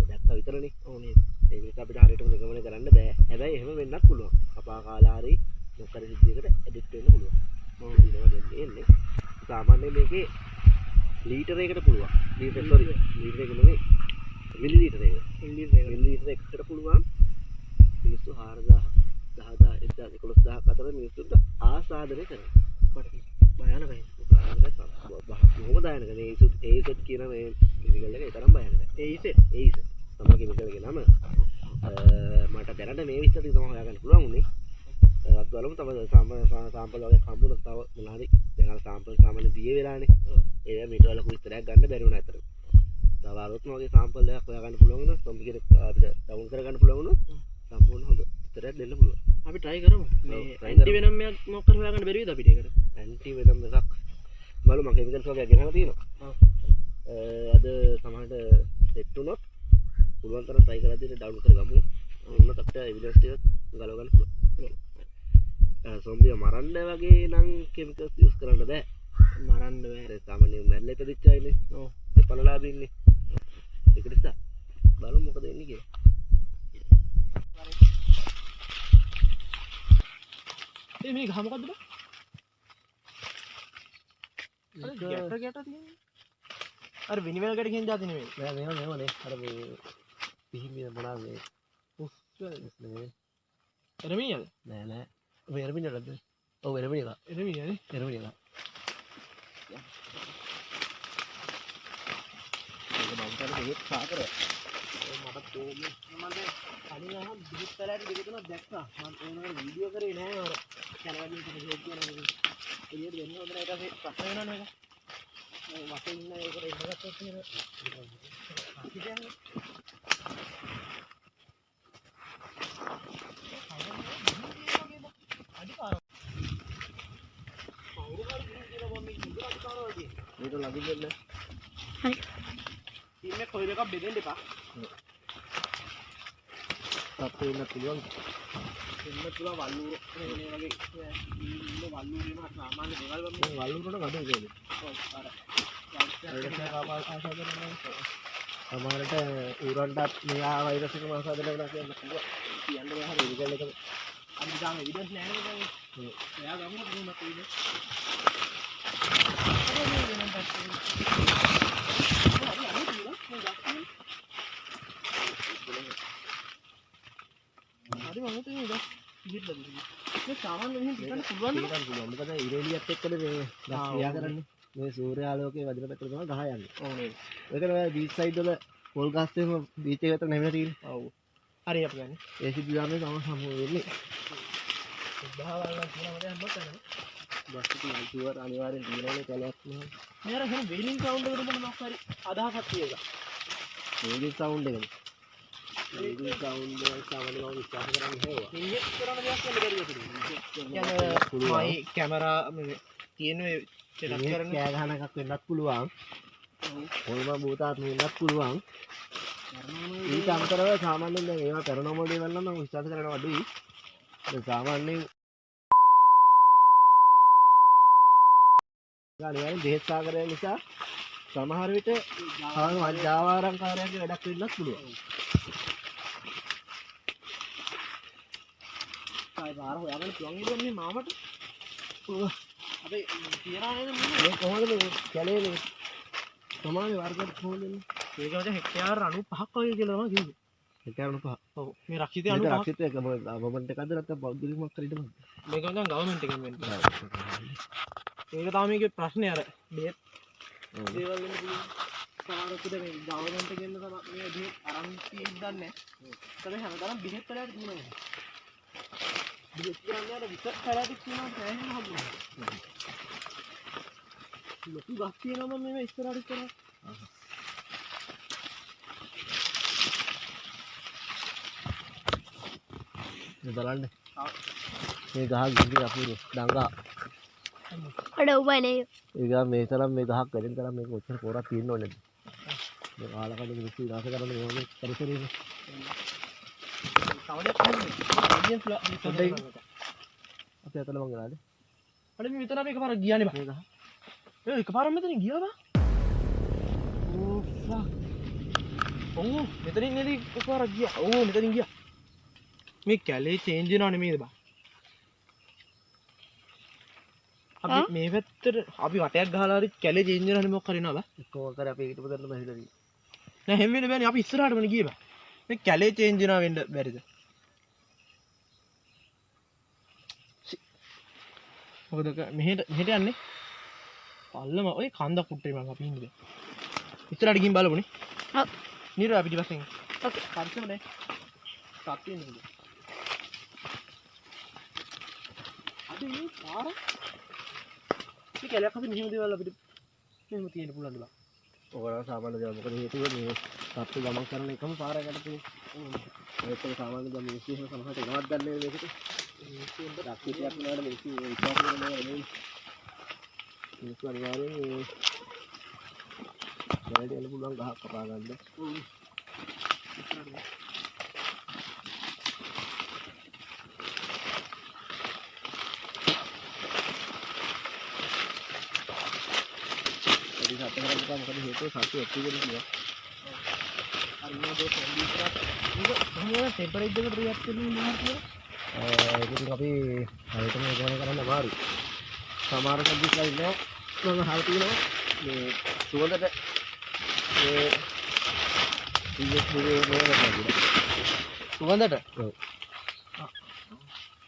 දැක්ක විතරනේ ඕනේ ඒක නිසා අපිට හරියටම නිගමනය කරන්න බෑ හැබැයි එහෙම වෙන්නත් පුළුවන් සපා කාලා හරි මොකද සිද්ධියකට එඩිට් වෙන්න පුළුවන් මම දිනවා දෙන්නේ සාමාන්‍යයෙන් මේකේ ලීටර එකකට පුළුවන් ලීටර එක නෙමෙයි මිලි ලීටර එකකට පුළුවන් මිනිස්සු 4000 10000 11000 අතර මිනිස්සුන්ට ආසාදනය කරනවා භයානකයි කොහොමද භයානක මේ ඒසෙට් කියන මේ කෙමිකල් එක ඒ තරම් භයානකයි ඒසෙට් තමයි කෙමිකල් එකේ නම මට දැනට මේ විස්තර ටික තමයි හොයාගන්න පුළුවන් උනේ අත් බලමු තමයි සාම්පල් වගේ හම්බුනොත් තව මොනවාරි දැන් අර සාම්පල් සාමාන්‍ය දිය වෙලානේ ඒ මීට වල විස්තරයක් ගන්න බැරි වුණා අතර තව අරොත් වගේ සාම්පල් එකක් හොයාගන්න පුළුවන් නම් කොම්පියුටර් අපිට ඩවුන් කරගන්න පුළුවන් වුණොත් සම්පූර්ණ හොඳ විස්තරයක් දෙන්න පුළුවන් අපි try කරමු මේ ඇන්ටි වෙනම් එකක් මොකක් කර හොයාගන්න බැරි වේද අපිට ඒකට ඇන්ටි වෙනම් එකක් බලමු මම කෙමිකල්ස් වගේ ගෙනලා තියෙනවා අද සමහරට සෙට් වුණොත් පුළුවන් තරම් try කරලා දෙන්න ඩවුන් කරගමු මොන අපිට එවිඩන්ස් ටික ගලව ගන්න පුළුවන් සොම්බිය මරන්න වගේ නම් කෙමිකල්ස් යූස් කරන්න බෑ මරන්න බෑ සාමාන්‍යයෙන් මැරලා ඉපදිච්ච අයනේ ඔව් දෙපළලාදී ඉන්නේ ඒක නිසා බලමු මොකද වෙන්නේ කියලා මේ ගහ මොකද්ද බං අර ගැට තියෙන්නේ අර විනිමල් ගැට කියන જાති නෙමෙයි නෑ මේවනේ අර මේ පිහිමිය මොනවාද මේ උස් නේ එරමිනියද නෑ ඔය එරමිනියද ඔව් එරමිනියද එරමිනියද ඒක බංකර දෙයක් සාකර මට තෝන්නේ මම කලින් අහන් බිහිත් පැලෑට දෙක තුනක් දැක්කා මම ඕනකට වීඩියෝ කරේ නෑ අර කැනවලින් ටික කියන එළියට දෙන්න හොඳ නැහැ ඊට පස්සේ ප්‍රශ්න වෙනවනේ මේක මේ වටේ ඉන්න ඒකට ඉන්නගත්තොත් කියන මේක ලඟින් දෙන්න හරි ටීම් එක කොයි එකක් බෙදෙන්න එපා අපේ ඉන්න පුළුවන් එන්න පුළුවන් වල්ලුර මේ වගේ ඉන්න වල්ලුර වෙනවා සාමාන්‍ය දේවල් වගේ වල්ලුරට ගඩේ කියන්නේ. ඔව් අර සමහරට ඌරන්ටත් මෙයා වෛරස් එක මාසාදලා කරලා කියන්න පුළුවන්. කියන්න බෑ හරි රිකල් එක අපි දාම එවිඩන්ස් නැහැ නේද? එයා ගමු කොහොමද කියන්නේ? හරි මම හිතුවේ ඉතින් ඉහිට්ටද මේ සාමාන්‍ය මෙහෙම පිටන්න පුළුවන් නේද? පුළුවන්. මොකද ඉරේලියත් එක්කද මේ ගස් ක්‍රියා කරන්නේ. මේ සූර්යාලෝකයේ වදින පැත්තට තමයි ගහ යන්නේ. ඔව් නේද? ඒකනේ ඔය බීච් සයිඩ් වල පොල් ගස් එහෙම බීච් එක අතර නැමිලා තියෙන්නේ. ඔව්. හරි අපි ගන්නේ. ඒ සිද්ධ ගාමේ තමයි සම්මු වෙන්නේ. බහවල් නම් කියනවා දැන් මොකද කරන්නේ? බස් එකේ අයිතිවර අනිවාර්යෙන් දිනවනේ කැලයක් නෑ. මෙයාර එහෙනම් වේලින් සවුන්ඩ් එකට මොනවක් හරි අදහසක් තියෙනවා. වේලින් සවුන්ඩ් එකද? වේලින් සවුන්ඩ් එක සාමාන්‍යව විශ්වාස කරන්නේ හේවා. ඉන්නේ කරන දෙයක් වල බැරිද කියන්නේ මයි කැමරා මේ තියෙන සෙටප් කරන කෑ ගහන එකක් වෙන්නත් පුළුවන්. ඔයම බූතාත් වෙන්නත් පුළුවන්. ඊට අමතරව සාමාන්‍යයෙන් දැන් ඒවා පැරනෝමල් දේවල් නම් මම විශ්වාස කරනවා අඩුයි. ඒ සාමාන්‍යයෙන් අනිවාර්යෙන් දෙහෙත් සාගරය නිසා සමහර විට ජාවාරම්කාරයන්ගේ වැඩක් වෙන්නත් පුළුවන්. ආයි බාර හොයාගන්න පුළුවන් නේද මේ මාමට? අපි තියනා නේද මේ කොහොමද මේ කැලේ මේ සමාන වර්ගයක් කොහොමද මේ? ඒක මචං හෙක්ටයාර 95ක් වගේ කියලා තමයි කිව්වේ. හෙක්ටයාර 95. ඔව් මේ රක්ෂිතය 95. රක්ෂිතය එක මොකද ගවර්න්මන්ට් එකක්ද නැත්නම් පෞද්ගලිකමක් හරිද මොකද? මේක මචං ගවර්න්මන්ට් එකෙන් වෙන්නේ. ඒක තමයි මේකේ ප්‍රශ්නේ අර බේත් දේවල් වෙන්න පුළුවන්. සමහරවිට මේ ගවර්න්මන්ට් එකෙන් තමයි මේ බේත් අරන් තියෙන්නේ නැහැ. ඒක හැමදාම බෙහෙත් වලට තියෙනවා. බෙහෙත් කරන්නේ අර විතර කරලා තියෙනවා නැහැ හම්බුනේ. ලොකු ගස් තියෙනවා මම මේ ඉස්සරහට කරා. මේ බලන්න. මේ ගහ ගිහින් අපුරු දඟා. අඩ උබනේ. ඒක මේ තරම් මේ ගහක් වැඩෙන තරම් මේක ඔච්චර පොරක් තියෙන්න ඕනේ. මේ කාලකඩ මිනිස්සු විනාශ කරන මේ වගේ පරිසරයක. කවදයක් නෙමෙයි. අපි අතල මං ගලාද? අඩ මේ විතර අපි එකපාර ගියානේ බා. මේ ගහ. ඒ එකපාරම මෙතනින් ගියා බා. ඕ ෆක්. ඔව් මෙතනින් නේද එකපාරක් ගියා. ඔව් මෙතනින් ගියා. මේ කැලේ චේන්ජ් වෙනව නෙමෙයිද බා? අපි මේ පැත්තට අපි වටයක් ගහලා හරි කැලේ චේන්ජ් වෙනවනේ මොකක් හරි නෑ බා. කොහොම කරේ අපි ඊට පොතන්න බැහැලා තියෙන්නේ. නෑ හැම වෙලේම බෑනේ අපි ඉස්සරහටමනේ ගියේ බා. මේ කැලේ චේන්ජ් වෙනවා වෙන්න බැරිද? මොකද මෙහෙට යන්නේ? පල්ලම ඔය කන්ද කුට්ටේ මම අපි ඉන්නේ. ඉස්සරහට ගිහින් බලමුනේ. ඔව්. නිර අපි ඊපස්සෙන්. ඔකේ. පරිස්සම නේ. සත්‍ය නෙමෙයි. අද මේ පාර මේ කැලයක් හරි මෙහෙම දේවල් අපිට මෙහෙම තියෙන්න පුළුවන් නේද? ඔයගොල්ලෝ සාමාන්‍ය දේවල් මොකද හේතුව මේ සත්තු ගමන් කරන එකම පාරකට තියෙන්නේ. ඒක සාමාන්‍ය දැන් මිනිස්සු එහෙම සමහරට ගමක් ගන්න මේකට. මිනිස්සුන්ට රක්ෂිතයක් නෑනේ මිනිස්සු විශ්වාස කරනවා නෙමෙයි. මිනිස්සු අනිවාර්යෙන් මේ වැඩි වෙන පුළුවන් ගහක් කපා ගන්න. මොකද හේතුව සත්‍ය ඔප්පුගෙන කියනවා. අර මේ දේ කොම්පියුටර් එක කොහොමද ටෙම්පරේචර් එකට රියැක්ට් වෙන්නේ මොනවද කියලා? ඒක අපි හරියටම ගණන් කරන්න අමාරුයි. සමහර සබ්ජෙක්ට්ලා ඉන්නවා මම අහලා තියෙනවා මේ සුවඳට මේ ඉන්නේ සුවඳට ඔව්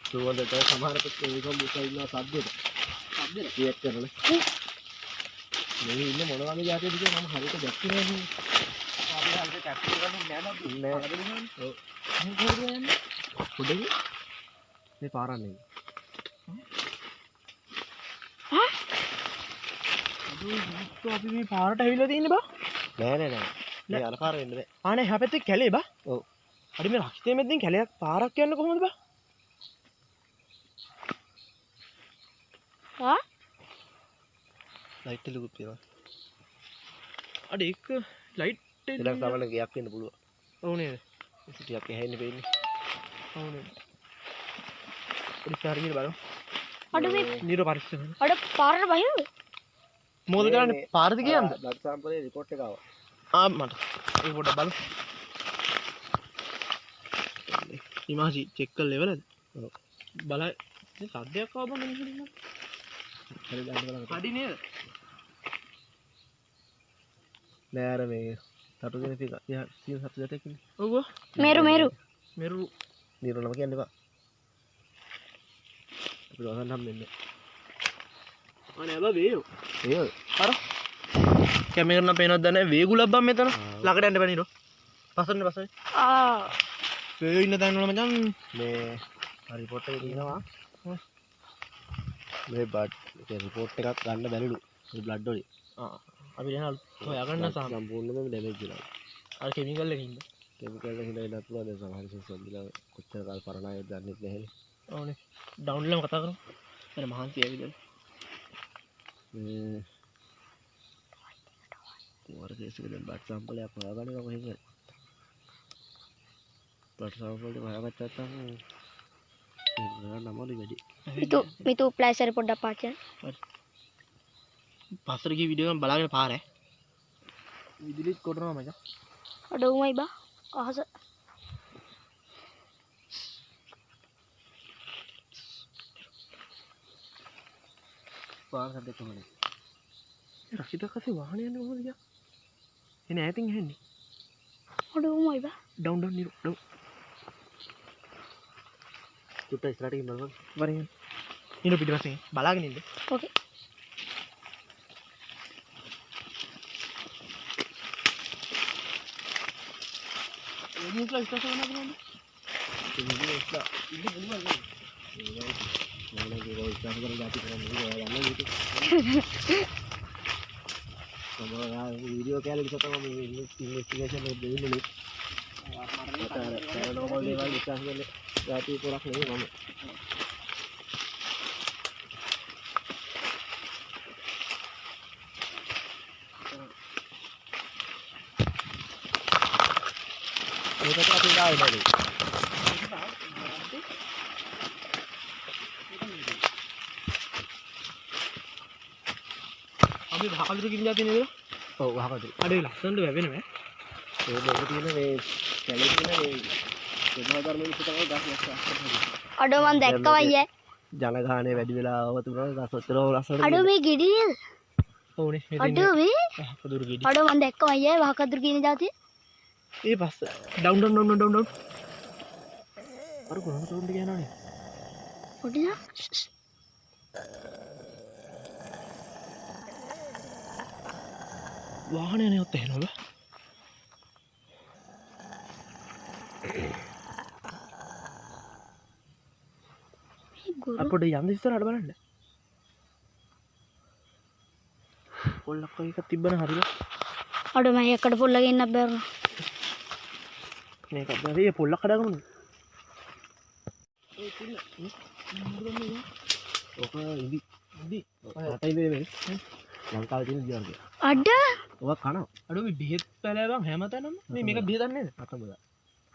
සුවඳට සමහර පෙත්තේ කොම්පියුටර් ඉන්නවා සබ්ජෙක්ට් රියැක්ට් කරලා මේ ඉන්නේ මොන වගේ જાතියද කියලා මම හරියට දැක්කේ නෑ. අපි හරියට කැප්චර් කරන්න නෑ නේද? ඔව්. මේ කොහෙද යන්නේ? පොඩේ මේ පාරන්නේ. හා? අපි මේ පාරට ඇවිල්ලා තියෙන්නේ බා? නෑ. මේ අර පාර වෙන්න බෑ. ආනේ එහා පැත්තේ කැලේ බා? ඔව්. හරි මේ රක්ෂිතේ මැද්දෙන් කැලයක් පාරක් යන්න කොහොමද බා? හා? ලයිට් එක ලුකුත් වෙනවා. අඩ ඒක ලයිට් එක ඊළඟ සමහර ගයක් වෙන්න පුළුවන්. ඔව් නේද? ඒක ටිකක් ඇහෙන්න වෙන්නේ. ඔව් නේද? පරිස්සම් හරියට බලමු. අඩු මේ නිරෝ පරිස්සම්. අඩ පාරට බහිනද? මොකද කරන්නේ? පාරද කියන්නද? බ්ලඩ් සැම්පලේ රිපෝට් එක ආවා. මට ඒ පොඩ්ඩක් බලමු. ඉමාජි චෙක් කරලා ඉවරද? ඔව්. බලයි. මේ සද්දයක් ආව බං මිනිස්සුන්ට. හරි ගන්න බලන්න. හරි නේද? නෑ අර මේ තටු දෙන ටික 107 දෙයක් ඉන්නේ. ඔව්. මේරු මෙරු නිරෝණම කියන්න එපා. අපි දවසක් නම් දෙන්නේ. අනේ බා වේයෝ. ඒ අර කැමරා නම් පේනවද දන්නේ වේගුලක් බම් මෙතන. ළඟට යන්න බෑ නීරෝ. පස්සෙන්. ආ වේයෝ ඉන්න තැන වල මචං මේ රිපෝට් එකේ තියෙනවා. මේ බඩ් ඒ රිපෝට් එකක් ගන්න බැරිලු. මේ බ්ලඩ් වලින්. අපි දැන් හොයාගන්න සම්පූර්ණයෙන්ම ඩැමේජ් වෙලා. අර කෙමිකල් එකකින්ද? කෙමිකල් එකකින් ඉඳලා පුළුවන් දැන් සමහර සිස්ටම් දිලා කොච්චර කාල පරණායද දන්නේ නැහැ. ඕනේ. ඩවුන්ලෝඩ් කතා කරමු. එන මහන්සි ඇවිදලා. කුමාර කේස් එකේ දැන් බඩ් සැම්පල් එකක් හොයාගන්න ඕන කොහෙන්ද? බඩ් සැම්පල් එක හොයාගත්තා තමයි ඒක නමලු වැඩි. මිතු ප්ලෑෂර් පොඩ්ඩක් පාච්චන්. පස්සට ගිය වීඩියෝ එක බලාගෙන පාර ඈ. විදුලිත් කොටනවා මචං. අඩ උමයි බා අහස. පාර සද්දෙත් තමයි. රක්ෂිත කසේ වාහනේ යන්නේ කොහොමද ගියා? එනේ ඈතින් ඇහෙන්නේ. අඩ උමයි බා. Down නීරෝ down. චුට්ට ඉස්සරහට ගිහින් බලන්න. වරින්. නීරෝ පිටිපස්සෙන් බලාගෙන ඉන්න. ඕකේ. එනිස්ලා ඉස්සරහට යනවා බලන්න. ඉන්නේ ඉස්ලා ඉන්න පුළුවන් නේද? මම ඒක ඉස්සරහ කරලා දාපි කරන්නේ ඔයාලා යන්න ඉතින්. සමහර වීඩියෝ කැලේ ඉස්සතම මේ ඉන්වෙස්ටිගේෂන් එක දෙන්නේ. මට පැරනෝමල් දේවල් ඉස්සරහ කරලා දාපි පොරක් නෙවෙයි මම. මේකට අපි ගාවේ නේද? අපි වහකලුරු කින් જાති නේද? ඔව් වහකට. අඩේ ලස්සනට වැවෙනවා. ඒ දෙක තියෙන මේ කැලේ තියෙන මේ සබහා ධර්ම විශ්ව තමයි 10ක් අඩ මන් දැක්කව අයියේ. ජනගහනය වැඩි වෙලා ආව තුනට දසොත්තර ලස්සනට අඩ මේ ගෙඩි නේද? ඕනේ අඩ මේ වහකලුරු ගෙඩි. අඩ මන් දැක්කව අයියේ වහකදුරු කියන જાතිය. ඒ පස්ස ඩවුන්. අර කොහොමද උන්ට කියනවනේ? පොඩිලා. වාහනේ නෙවත් එහෙනවද? ගුරු අපොඩ යන්න ඉස්සරහට බලන්න. පොල්ලක් වගේ එකක් තිබ්බන හරිද? අඩ මම එකට පොල්ලගෙන ඉන්න බැරුණා. මේක දැන් පොල්ලක් කඩගමු. ඔක ඉදි රටයි මේ ලංකාවේ තියෙන දියර්ගය. අඩ ඔක කනවා. අඩෝ මේ බෙහෙත් පැලෑවන් හැමතැනම මේ මේක බෙහෙත් දන්නේ නේද? අතමුද.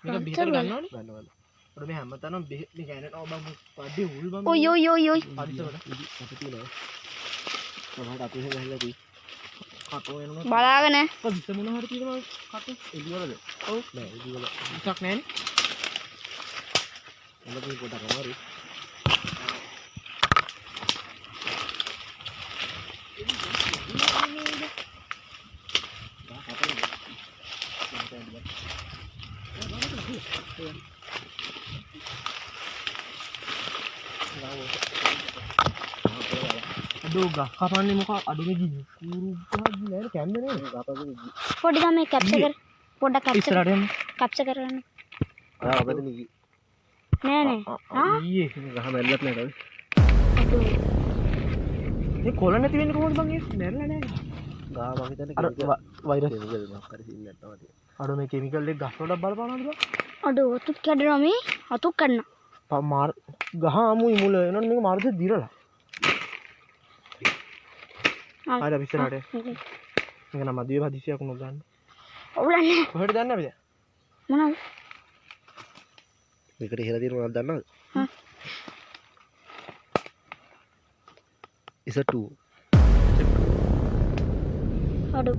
මේක බෙහෙත් ගන්නවනේ. ගන්නවල. අඩෝ මේ හැමතැනම බෙහෙත් මේ ගෑනට ඔබ පඩේ උල් බම්. ඔය ඔය ඔය ඔය පරිසරවල ඉදි අපිට තියෙනවා. මොනවද අපි හැදලා තියෙන්නේ. කටෝ එනවා. බලාගෙන ඔය විස මොන හරි තියෙනවා කටේ. ඉදිවලද? ඔව්. නෑ ඉදිවල. විසක් නැහැනේ. මොකද පොඩක් අමාරු. අඩෝ ගහ කපන්නේ මොකක් අඩුවේ ගිහින් කුරු ගහ නේද කැම්බේ නේද? පොඩි තමයි කැප්චර් කර පොඩ්ඩක් කැප්චර් ඉස්සරහට යන්න. කැප්චර් කරන්න. ආ ඔබද නිකි. නෑ නෑ. ආ ඊයේ ගහ මැල්ලත් නේද? අඩෝ මේ කොළ නැති වෙන්නේ කොහොමද බං ඒක? මැරෙලා නෑ. ගහ මම හිතන්නේ අර වෛරස් කෙමිකල් මොකක් හරි සීන් එකක් තමයි. අඩෝ මේ කෙමිකල් එක ගස් වලට බලපානවද බං? අඩෝ අතුත් කැඩෙනවා මේ අතුත් කඩනවා. මාර ගහ අමුයි මුල එනොත් මේක මාර්ගය දිරලා. ආයෙත් අපි ඉස්සරහට. මේක නම් අදියේ හදිසියක් උනොත් ගන්න. ඔවුලන්නේ කොහෙද දන්නේ අපි දැන්? මොනවද? මේකට ඉහළ තියෙන මොනවද දන්නවද? is a 2. අඩු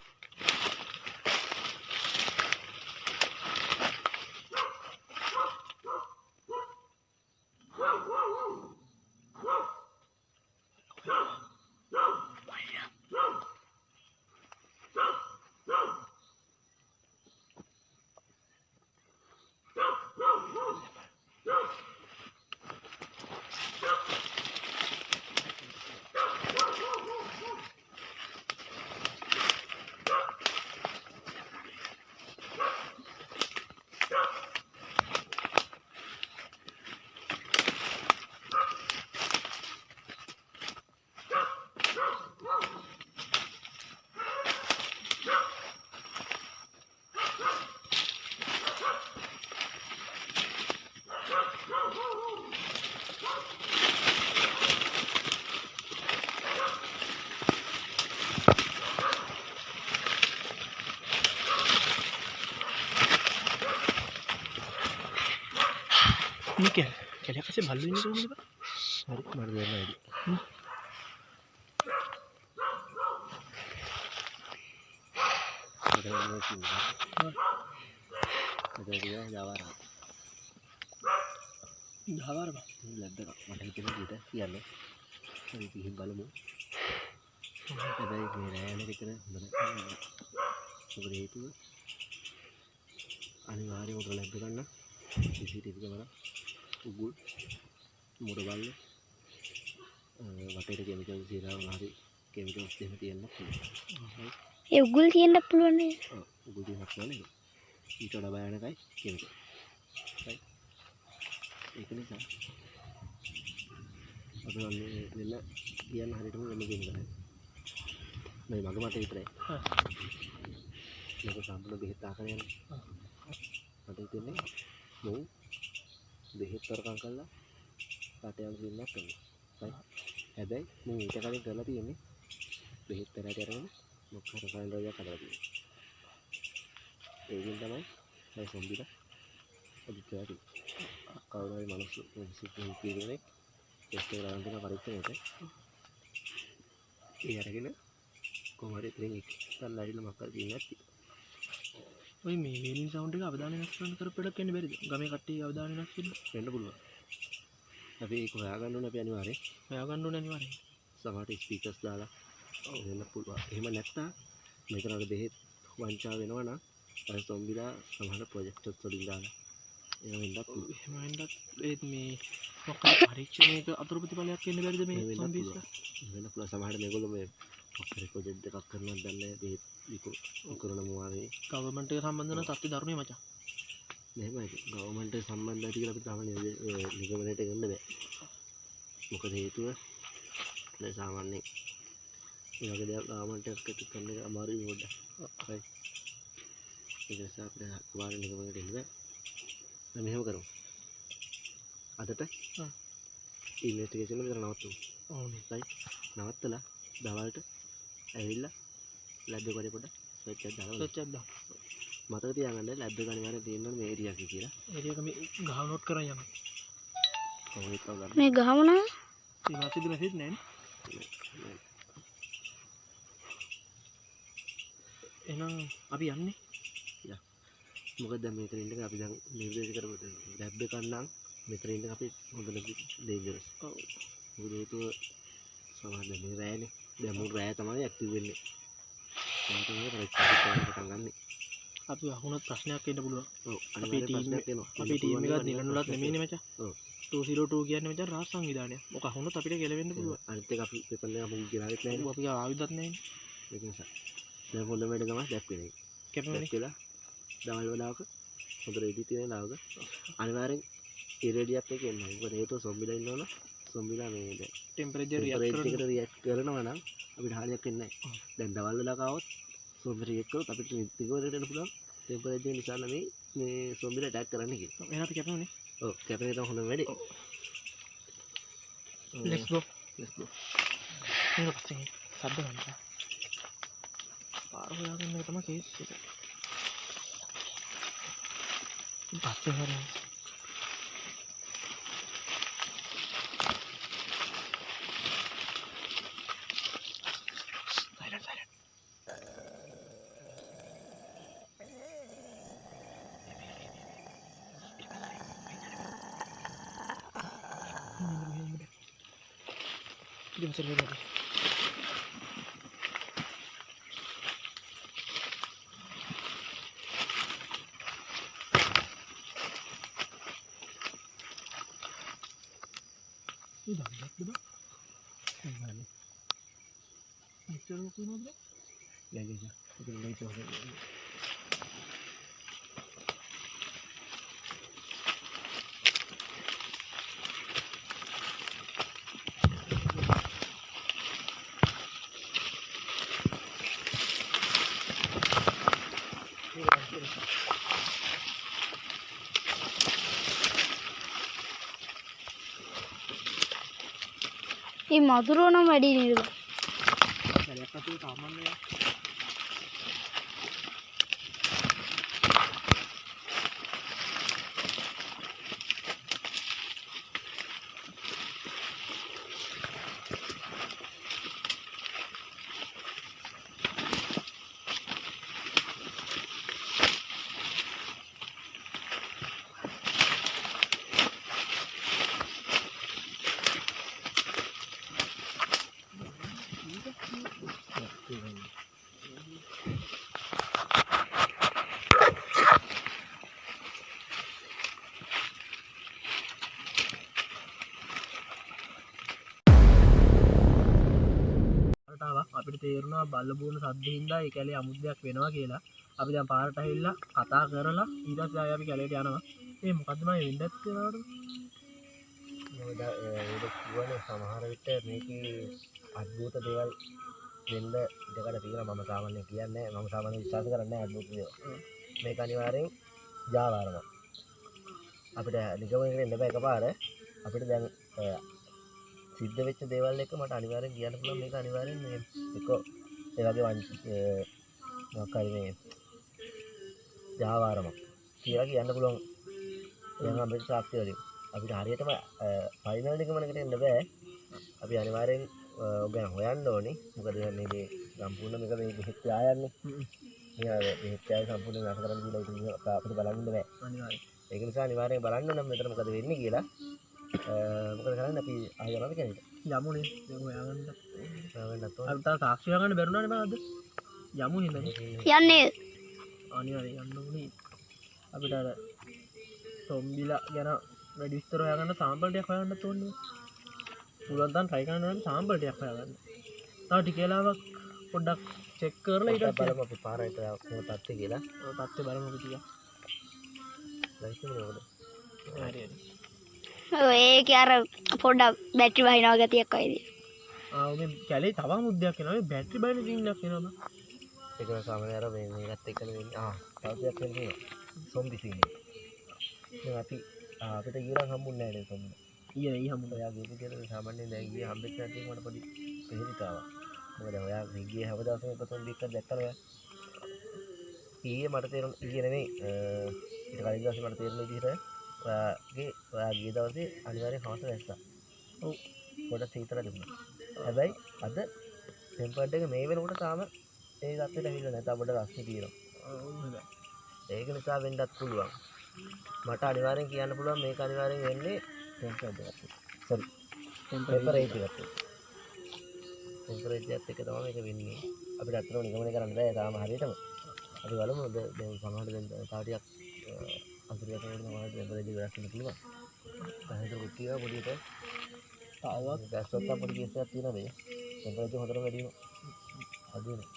ini kayak kasih balu ini tuh Pak. Hari kemarin dia lagi. Ada yang mau sini. Ada dia jawara. Jawara Pak. Ladda mana itu kita siapa? Hari ini balu. Ada yang merah kita mana? Seperti itu. අනිවාර්යයෙන් උඩ lab ගන්න CCTV camera උගුල් මොඩ බලන්න වටේට chemical සිරා හරි chemicals දෙන්න තියෙන්න පුළුවන්. ඒ උගුල් තියෙන්න පුළුවන් නේද? ඔව් උගුල් තියෙන්න පුළුවන් නේද? ඊට වඩා බයනකයි කෙමිකල්. right ඒක නිසා අපි මෙන්න කියන්න හරියටම මෙන්න කියන්න මේ මග මට විතරයි. මේක සම්පූර්ණ බෙහෙත් ආකාරය යන මට හිතෙන්නේ මෝ බෙහෙත් තරකම් කළා රට යන සින්නක් කරනවා. right හැබැයි මම ඊට කලින් කරලා තියෙන්නේ බෙහෙත් තරයට අරගෙන මොකක් හරි ෆයිල් එකක් හදලා තියෙනවා. ඒකෙන් තමයි මම සම්බිලා අදිටාටි කවුරු හරි මිනිස්සු කියන්නේ ටෙස්ට් එක කරන් දෙන පරීක්ෂණයට ඒ අරගෙන කොහොමද ඉතින් ඉස්සල්ලා ඉන්න මොකක්ද තියෙන්නේ නැති. ඔය මේ වේලින් සවුන්ඩ් එක අවධානය නැස් කරන කරපෙඩක් වෙන්න බැරිද? ගමේ කට්ටිය අවධානය නැස් වෙන්න පුළුවන්. අපි ඒක හොයාගන්න ඕනේ අපි අනිවාර්යෙන්. හොයාගන්න ඕනේ අනිවාර්යෙන්. සමහරට ස්පීකර්ස් දාලා වෙන්න පුළුවන්. එහෙම නැත්නම් මෙතන අර බෙහෙත් වංචා වෙනවා නම් අර සොම්බිලා සමහර ප්‍රොජෙක්ටර්ස් වලින් දාලා එහෙම වෙන්නත් පුළුවන්. එහෙම වෙන්නත් ඒත් මේ මොකක්ද පරීක්ෂණයක අතුරු ප්‍රතිඵලයක් වෙන්න බැරිද මේ සොම්බිස්ලා? වෙන්න පුළුවන්. සමහරට මේගොල්ලෝ මේ ඔක්කොම ප්‍රොජෙක්ට් එකක් කරනවත් දන්නේ බෙහෙත් විකුණන මොවාවේ ගවර්න්මන්ට් එක සම්බන්ධ වෙන තත්ත්ව ධර්මයේ මචං. මෙහෙමයි ගවර්න්මන්ට් එක සම්බන්ධයි කියලා අපිට තාම නිගමනයට ගන්න බෑ. මොකද හේතුව දැන් සාමාන්‍යයෙන් මේ වගේ දේවල් ගවර්න්මන්ට් එකට කරන්න එක අමාරුයි පොඩ්ඩක්. right ඒක නිසා අපිට වාර නිගමනයට එන්න බෑ. දැන් මෙහෙම කරමු. අදට ඉන්වෙස්ටිගේෂන් එක විතර නවත්තමු. ඕනේ. right නවත්තලා දවල්ට ඇවිල්ලා ලැබ් එක පොඩ්ඩක් සර්ච් එකක් දාලා සර්ච් එකක් දාන්න. මතක තියාගන්න ලැබ් එක අනිවාර්යෙන් තියෙන්න ඕනේ මේ ඒරියා එකේ කියලා. ඒරියා එක මේ ගහ නෝට් කරන් යන්න. කොහොමද ඒක ගන්න? මේ ගහමුණා ඒ වාසියද මෙසේජ් නැහැ. එහෙනම් අපි යන්නේ. යා. මොකද දැන් මේක ඉන්න එක අපි දැන් නිර්දේශ කරමු ලැබ් එක නම් මෙතන ඉන්න අපි හොඳට ඩේන්ජරස්. ඔව්. මොකද හේතුව සමහර මේ රෑනේ දැන් මුල් රෑ තමයි ඇක්ටිව් වෙන්නේ. ඒක තමයි පරීක්ෂා කරන්න ගන්නේ. අපි වහුණත් ප්‍රශ්නයක් වෙන්න පුළුවන්. ඔව් අපේ ටීම් එකත් නිලනුලත් නෙමෙයිනේ මචං. ඔව් 202 කියන්නේ මචං රාජ් සංවිධානයක්. ඔක අහුණොත් අපිට ගැලවෙන්න පුළුවන්. අනිත් එක අපි පෙපර් එක අපු ගිරාවෙත් නැහැ. ඌ අපි ආවිදත් නැහැනේ. ඒක නිසා දැන් හොඳම වැඩ තමයි දැක් වෙන එක. කැපෙන්නේ. කියලා දවල් වෙලාවක හොඳට එඩි තියෙන ලාවක අනිවාර්යෙන් ඉරේඩියක් එක එන්න. මොකද හේතුව සොම්බිලා ඉන්නවනම් සොම්බිලා මේ දැන් ටෙම්පරේචර් රියැක්ට් කරනවා නම් අපිට හානියක් වෙන්නේ නැහැ. දැන් දවල් වෙලාවක ආවොත් සොම්බිලා රියැක්ට් කරොත් අපිට නිතිගොරට එන්න පුළුවන්. ටෙම්පරේචර් නිසා නම් මේ සොම්බිලා ඇටැක් කරන්න කියලා. එහෙනම් අපි කැපෙන්නේ. ඔව් කැපෙන එක තමයි හොඳම වැඩේ. let's go. let's go. මේක පස්සේ සද්ද ගන්න. පාර හොයාගන්න එක තමයි කේස් එක. පස්සේ හරියට ඉතින් ඉතින් මේ මధుරෝ නම් වැඩි නේද? සැරයක් අතේ සාමාන්‍යයෙන් අපිට තේරුණා බල්ල බෝන සද්ද හින්දා ඒ කැලේ අමුද්දයක් වෙනවා කියලා. අපි දැන් පාරට ඇවිල්ලා කතා කරලා ඊට පස්සේ ආයෙ අපි කැලේට යනවා. මේ මොකද්ද මම වෙන්නත් කියනවලු? මොකද ඒක කියවනේ සමහර විට මේකේ අద్భుත දේවල් වෙන්න ඉඩකඩ තියෙනවා. මම සාමාන්‍යයෙන් කියන්නේ මම සාමාන්‍යයෙන් විශ්වාස කරන්නේ නැහැ අద్భుත දේවල්. මේක අනිවාර්යෙන් ජාවාරම. අපිට නිගමනයකට එන්න බෑ එකපාර. අපිට දැන් සිද්ධ වෙච්ච දේවල් එක මට අනිවාර්යෙන් කියන්න පුළුවන් මේක අනිවාර්යෙන් මේ එක ඒ වගේ මොකක් හරි මේ ජාවාරම කියලා කියන්න පුළුවන්. දැන් අපිට සාක්ෂි වලින් අපිට හරියටම ෆයිනල් නිගමනයකට එන්න බෑ. අපි අනිවාර්යෙන් ඔය ගැන හොයන්න ඕනේ. මොකද මේ සම්පූර්ණ මේක මේ බෙහෙත් ආයන්නේ. මේ බෙහෙත් ආය සම්පූර්ණ නැස කරන්න කියලා ඉතින් අපිට බලන්න බෑ. අනිවාර්යෙන්. ඒක නිසා අනිවාර්යෙන් බලන්න නම් මෙතන මොකද වෙන්නේ කියලා. මොකද කරන්නේ අපි ආය යනවාද කියන්නේ? යමුනේ. දැන් හොයාගන්න. හොයාගන්නත් ඕනේ. අපි තාම සාක්ෂි හොයාගන්න බැරුණානේ මම අද. යමු නේද? යන්නේ අනිවාර්යෙන් යන්න ඕනේ. අපිට අර සොම්බිලා ගැන වැඩි විස්තර හොයාගන්න සාම්පල් ටිකක් හොයන්නත් ඕනේ. පුළුවන් තරම් try කරන්න ඕනේ සාම්පල් ටිකක් හොයාගන්න. තව ටික වෙලාවක් පොඩ්ඩක් චෙක් කරලා ඊට පස්සේ බලමු අපි පාරට මොකක්ද තත්ත්වය කියලා. ඔය තත්ත්වය බලමු අපි ටිකක්. ලයිස්තුනේ මොකද? හරි හරි. ඒක අර පොඩ්ඩක් බැටරි වහිනවා ගතියක් වයිද? මේ කැලේ තව මුද්දයක් එනවා. මේ බැටරි බයින සින්නක් එනවා බං. ඒක සාමාන්‍යයෙන් අර මේකත් එක්කනේ වෙන්නේ. තව දෙයක් වෙන්නේ. Zombie scene. දැන් අපි අපිට ඊළඟ හම්බුන්නේ නැහැ නේ සොම්බි. ඊයේ හම්බුනේ. ඔයා ගිහපු කියලා සාමාන්‍යයෙන් දැන් ගියේ හම්බෙච්ච නැති මට පොඩි පිළිහිට ආවා. මොකද ඔයා ගියේ හැමදාසම ප්‍රථම දෙකක් දැක්කම ඊයේ මට තේරුණ ඊයේ නෙමෙයි ඊට කලින් දවසේ මට තේරුණ විදිහට ඔයා ගිය දවසේ අනිවාර්යෙන් හවස වැස්සා. ඔව් පොඩක් සීතල තිබුණා. හැබැයි අද ටෙම්පරේචර් එක මේ වෙනකොට තාම ඒ තත්ත්වයට ඇවිල්ලා නැහැ. තාම පොඩ රස්නේ තියෙනවා. ඔව් ඒක නිසා වෙන්නත් පුළුවන්. මට අනිවාර්යෙන් කියන්න පුළුවන් මේක අනිවාර්යෙන් වෙන්නේ ටෙම්පරේචර් එකත්. සෝරි. ටෙම්පරේචර් එකත්. ටෙම්පරේචර් එකත් එක තමයි මේක වෙන්නේ. අපිට අත්‍තරම නිගමනය කරන්න බෑ තාම හරියටම. අපි බලමු දැන් සමහරවිට දැන් තව ටිකක් අන්තර්ගත වෙන මොනවද ටෙම්පරේචර් වෙනස් වෙන්න පුළුවන්. දැන් ඒක කිව්වා පොඩියට තාවත් ගැස්සොත් අපිට කේසයක් තියෙනවා මේ. ටෙම්පරේචර් හොඳටම වැඩි වෙනවා. අද වෙනවා.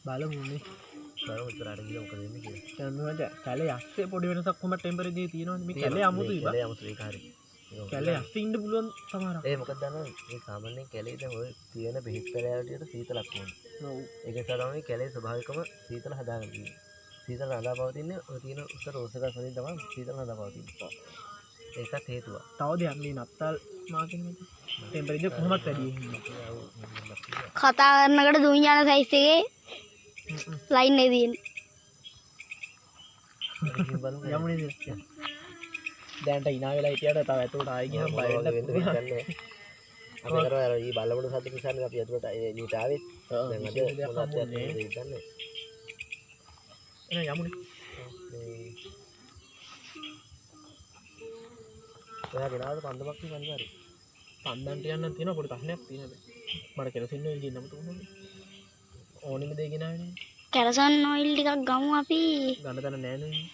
බලමුනේ. බලමු ඉස්සරහට ගිහලා මොකද වෙන්නේ කියලා. දැන් මොකද කැලේ යස්සේ පොඩි වෙනසක් කොහොමද ටෙම්පරේචර් එකේ තියෙනවනේ. මේ කැලේ අමුතුයි බං. කැලේ අමුතුයි ඒක හරි. කැලේ යස්සේ ඉන්න පුළුවන් සමහරක්. ඒ මොකද දන්නවද මේ සාමාන්‍යයෙන් කැලේ දැන් ඔය තියෙන බෙහෙත් කැලෑවලියට සීතලක් ඕනේ. ඔව්. ඒක නිසා තමයි කැලේ ස්වභාවිකම සීතල හදාගන්න තියෙන්නේ. සීතල හදා පවතින්නේ ඔය තියෙන උත්තර රෝසගස් වලින් තමයි සීතල හදා පවතින්නේ. ඒකත් හේතුවක්. තව දෙයක් මේ නත්තල් මාකෙන්නේ ටෙම්පරේචර් කොහොමද වැඩි වෙන්නේ? කතා කරනකොට දුන් යන සයිස් එකේ ලයින් එක තියෙන්නේ. යමුනේ. දැන්ට ඉනා වෙලා හිටියට තව ඇතුළට ආයි ගියම බය වෙන්න වෙන්නේ. අපි කරා අර ඊ බල්ලමුණු සද්ද නිසානේ අපි ඇතුළට එළියට ආවෙත්. දැන් අද මොනවද කියන්නේ? එන යමුනේ. ඔයා ගෙනාවද පන්දමක් නේ අනිවාර්යයෙන්. පන්දන්ට යන්න තියෙන පොඩි ප්‍රශ්නයක් තියෙනවා. මට කෙරසින් ඔයිල් ගින්නම තුනේ. ඕනෙම දෙයක් ගෙනාවේ කැරසන් ඔයිල් ටිකක් ගමු අපි. ගන්න තැන නෑ නේ.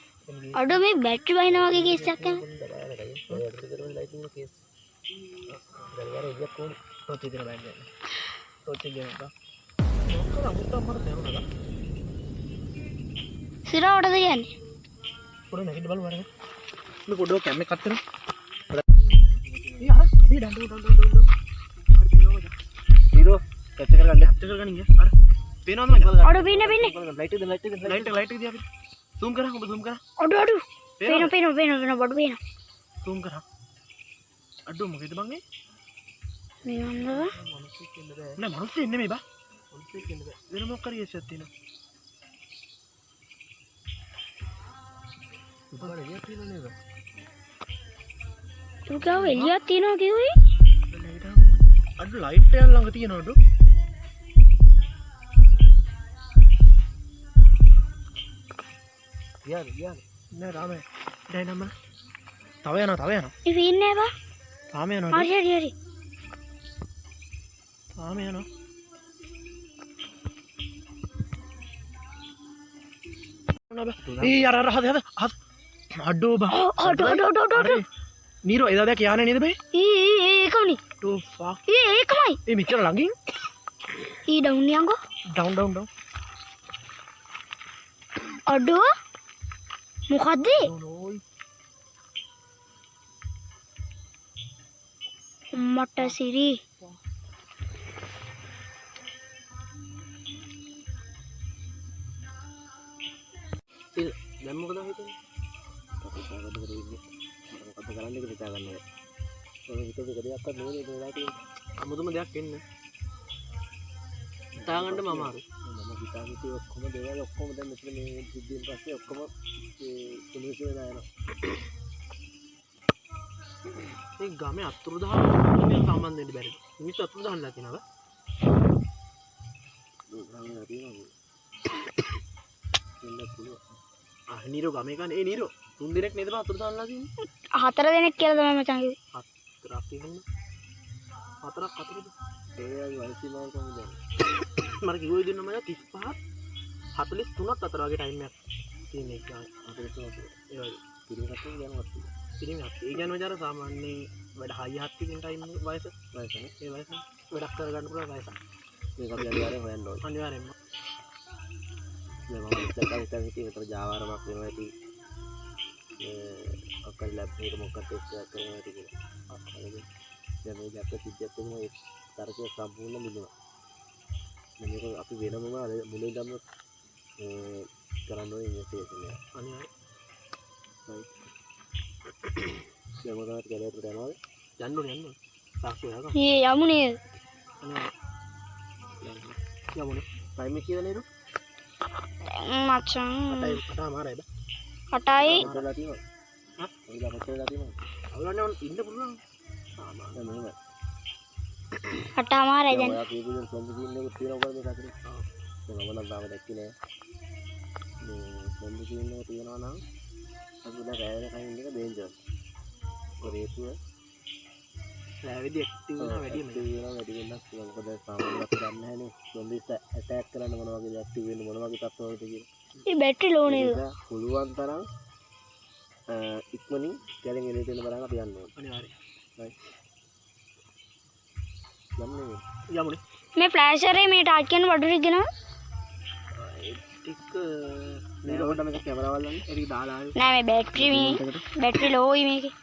අඩෝ මේ බැටරි බහිනා වගේ කේස් එකක් කරන. තොච්චි දෙන බෑග් එක. තොච්චි ගෙනක. මොකද අමුත්ත අම්මට දැනුණා. සිරවටද යන්නේ. පොඩ නැගිට බලමු වරගෙන. මේ පොඩෝ කැම් එක කට් කරමු. ඊ ඩන් හීරෝ කැප්චර් කරගන්න. කැප්චර් කරගන්න ඉන්නේ. අර පේනවද මචං? අඩෝ පින්න ලයිට් එක දිහා අපි zoom කරා. ඔබ zoom කරා. අඩෝ පේන බඩු පේන. zoom කරා. අඩෝ මොකේද බං මේ වන්දද? මිනිස්සෙක් ඉන්න බෑ. නෑ මිනිස්සෙ ඉන්නේ මේ බා. මිනිස්සෙක් ඉන්න බෑ. වෙන මොකක් හරි ඉස්සෙත් තියෙනවා. උඩට එළියක් තියෙනව නේද? තුගාව එළියක් තියෙනවා කිව්වේ? අඩෝ ලයිට් එක ළඟ තියෙනවා අඩෝ. යාර නෑ රාමේ. දැන් නම. තව යනවා. ඒ වෙන්නේ බා. තාම යනවා. හරි. තාම යනවා. අර හද අඩෝ බා. අඩෝ. නීරෝ එදා දැක් යානේ නේද බයි? ඒකමනේ. ටෝ ෆක්. ඒකමයි. ඒ මෙච්චර ළඟින්. ඩවුන් යංගෝ. ඩවුන්. අඩෝ. මොකද්ද? මට සිරි. දැන් මොකද හිතන්නේ? කතාවද කරන්නේ. මොකද කරන්නේ කියලා හිතාගන්නේ. ඔය හිතුව එක දෙයක් අත් නෙවෙයි වෙලා තියෙන්නේ. අමුතුම දෙයක් එන්නේ. හිතාගන්න මම අර. මම හිතාගත්තේ ඔක්කොම දේවල් ඔක්කොම දැන් මෙතන මේ සිද්ධියෙන් පස්සේ ඔක්කොම කුණුසු වෙලා යනවා. මේ ගමේ අතුරුදහන් ඉන්නේ සම්බන්ධ වෙන්න බැරිද? මිනිස්සු අතුරුදහන්ලා තියෙනවා. ගමේ තියෙනවා. ඉන්න පුළුවන්. නීරෝ ගමේ කන්නේ. ඒ නීරෝ 3 දිනක් නේද අතුරුදහන්ලා තියෙන්නේ? 4 දෙනෙක් කියලා තමයි මචං කිව්වේ. 4ක් කියන්නේ. 4ක් අතුරුද? ඒ වයසි මාව කොහොමද? මට කිව්වේ දෙන්න මම 35 43ක් අතර වගේ ටයිම් එකක් තියෙන එක. 43 ඒ වගේ. පිරිමිකටම යනවා. පිරිමියක්. ඒ කියන්නේ මචං සාමාන්‍යයෙන් වැඩ හයි හත් කියන ටයිම් වයස. වයසනේ. ඒ වයස වැඩක් කරගන්න පුළුවන් වයසක්. මේක අපි අනිවාර්යෙන් හොයන්න ඕනේ. අනිවාර්යෙන්ම. මම හිතලා හිතේ ජාවාරමක් වෙනවා ඇති අකල් ලැබ් එක මොකක්ද ටෙස්ට් කරනවා ඇති කියලා. දැන් මේ ගැප්ප සිද්ධියක් වුණා ඒ තරකේ සම්පූර්ණ මිදුණා. දැන් මේක අපි වෙනමම මුලින්දම කරන්න ඕනේ ඉන්වෙස්ටිගේෂන් එක. අනිවාර්යෙන්. දැන් මොකක්ද ගැලේට යනවාද? යන්න ඕනේ. සාක්ෂි හොයාගන්න. යමු නේද? අනිවාර්යෙන්. යමුනේ. ටයිම් එක කියලා නේද? මචං. අටා මාරයි බා. 8යි. හොදලා තියෙනවා. හා? හොදලා තියෙනවා. අවුලන්නේ ඉන්න පුළුවන්. දැන් මෙහෙම 8මාරයි දැන්. ඔයා කීපෙන් සොම්බි සීන් එකක් තියෙනවා මේ අතරේ. දැන් මම නම් තාම දැක්කේ නෑ. මේ සොම්බි සීන් එක තියෙනවා නම් අපි දැන් රැය වෙනකන් ඉන්න එක ඩේන්ජරස්. ඔය හේතුව ලෑවිදි ඇක්ටිව් වෙනවා වැඩිම. වැඩි වෙනස් වෙනවා. මොකද සාමාන්‍යයෙන් අපි දන්නේ නැහැනේ සොම්බිස්ට ඇටැක් කරන්න මොන වගේ ඇක්ටිව් වෙන්න මොන වගේ තත්ත්වවලද කියලා. මේ බැටරි ලෝ නේද? පුළුවන් තරම් ඉක්මනින් ගැලෙන් එළියට එන්න බලන්න අපි යන්න ඕනේ. අනිවාර්යෙන්. right. යන්නේ. යමුනේ. මේ ෆ්ලෑෂරේ මේ ටාච් කියන බඩුරි ගෙනවා. ටික මේක කොට මේක කැමරාවල් වලින් ඒක දාලා ආවේ. නෑ මේ බැටරි ලෝයි මේකේ.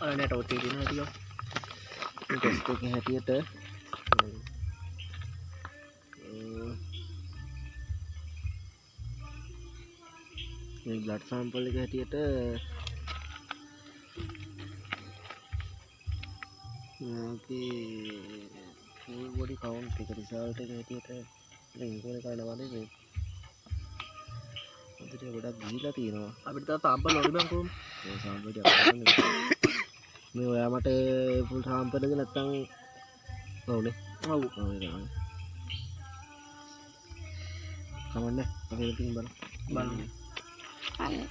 අර net ඔතේ තියෙනවා ටික. මේ ටෙස්ට් එකේ හැටියට මේ බ්ලඩ් සැම්පල් එක හැටියට full body count එක result එක හැටියට ඉන්කෝල කරනවාද මේ උදේට ගොඩක් ගිහිලා තියෙනවා අපිට තා සාම්පල් ඕනේ බං කොහොම මේ සාම්පල් ටික මේ ඔයා මට full සාම්පල් එක නැත්තම් ඔව්නේ ඔව් ඒක තමයි කමන්නේ අපි ඉතින් බලමු අනේ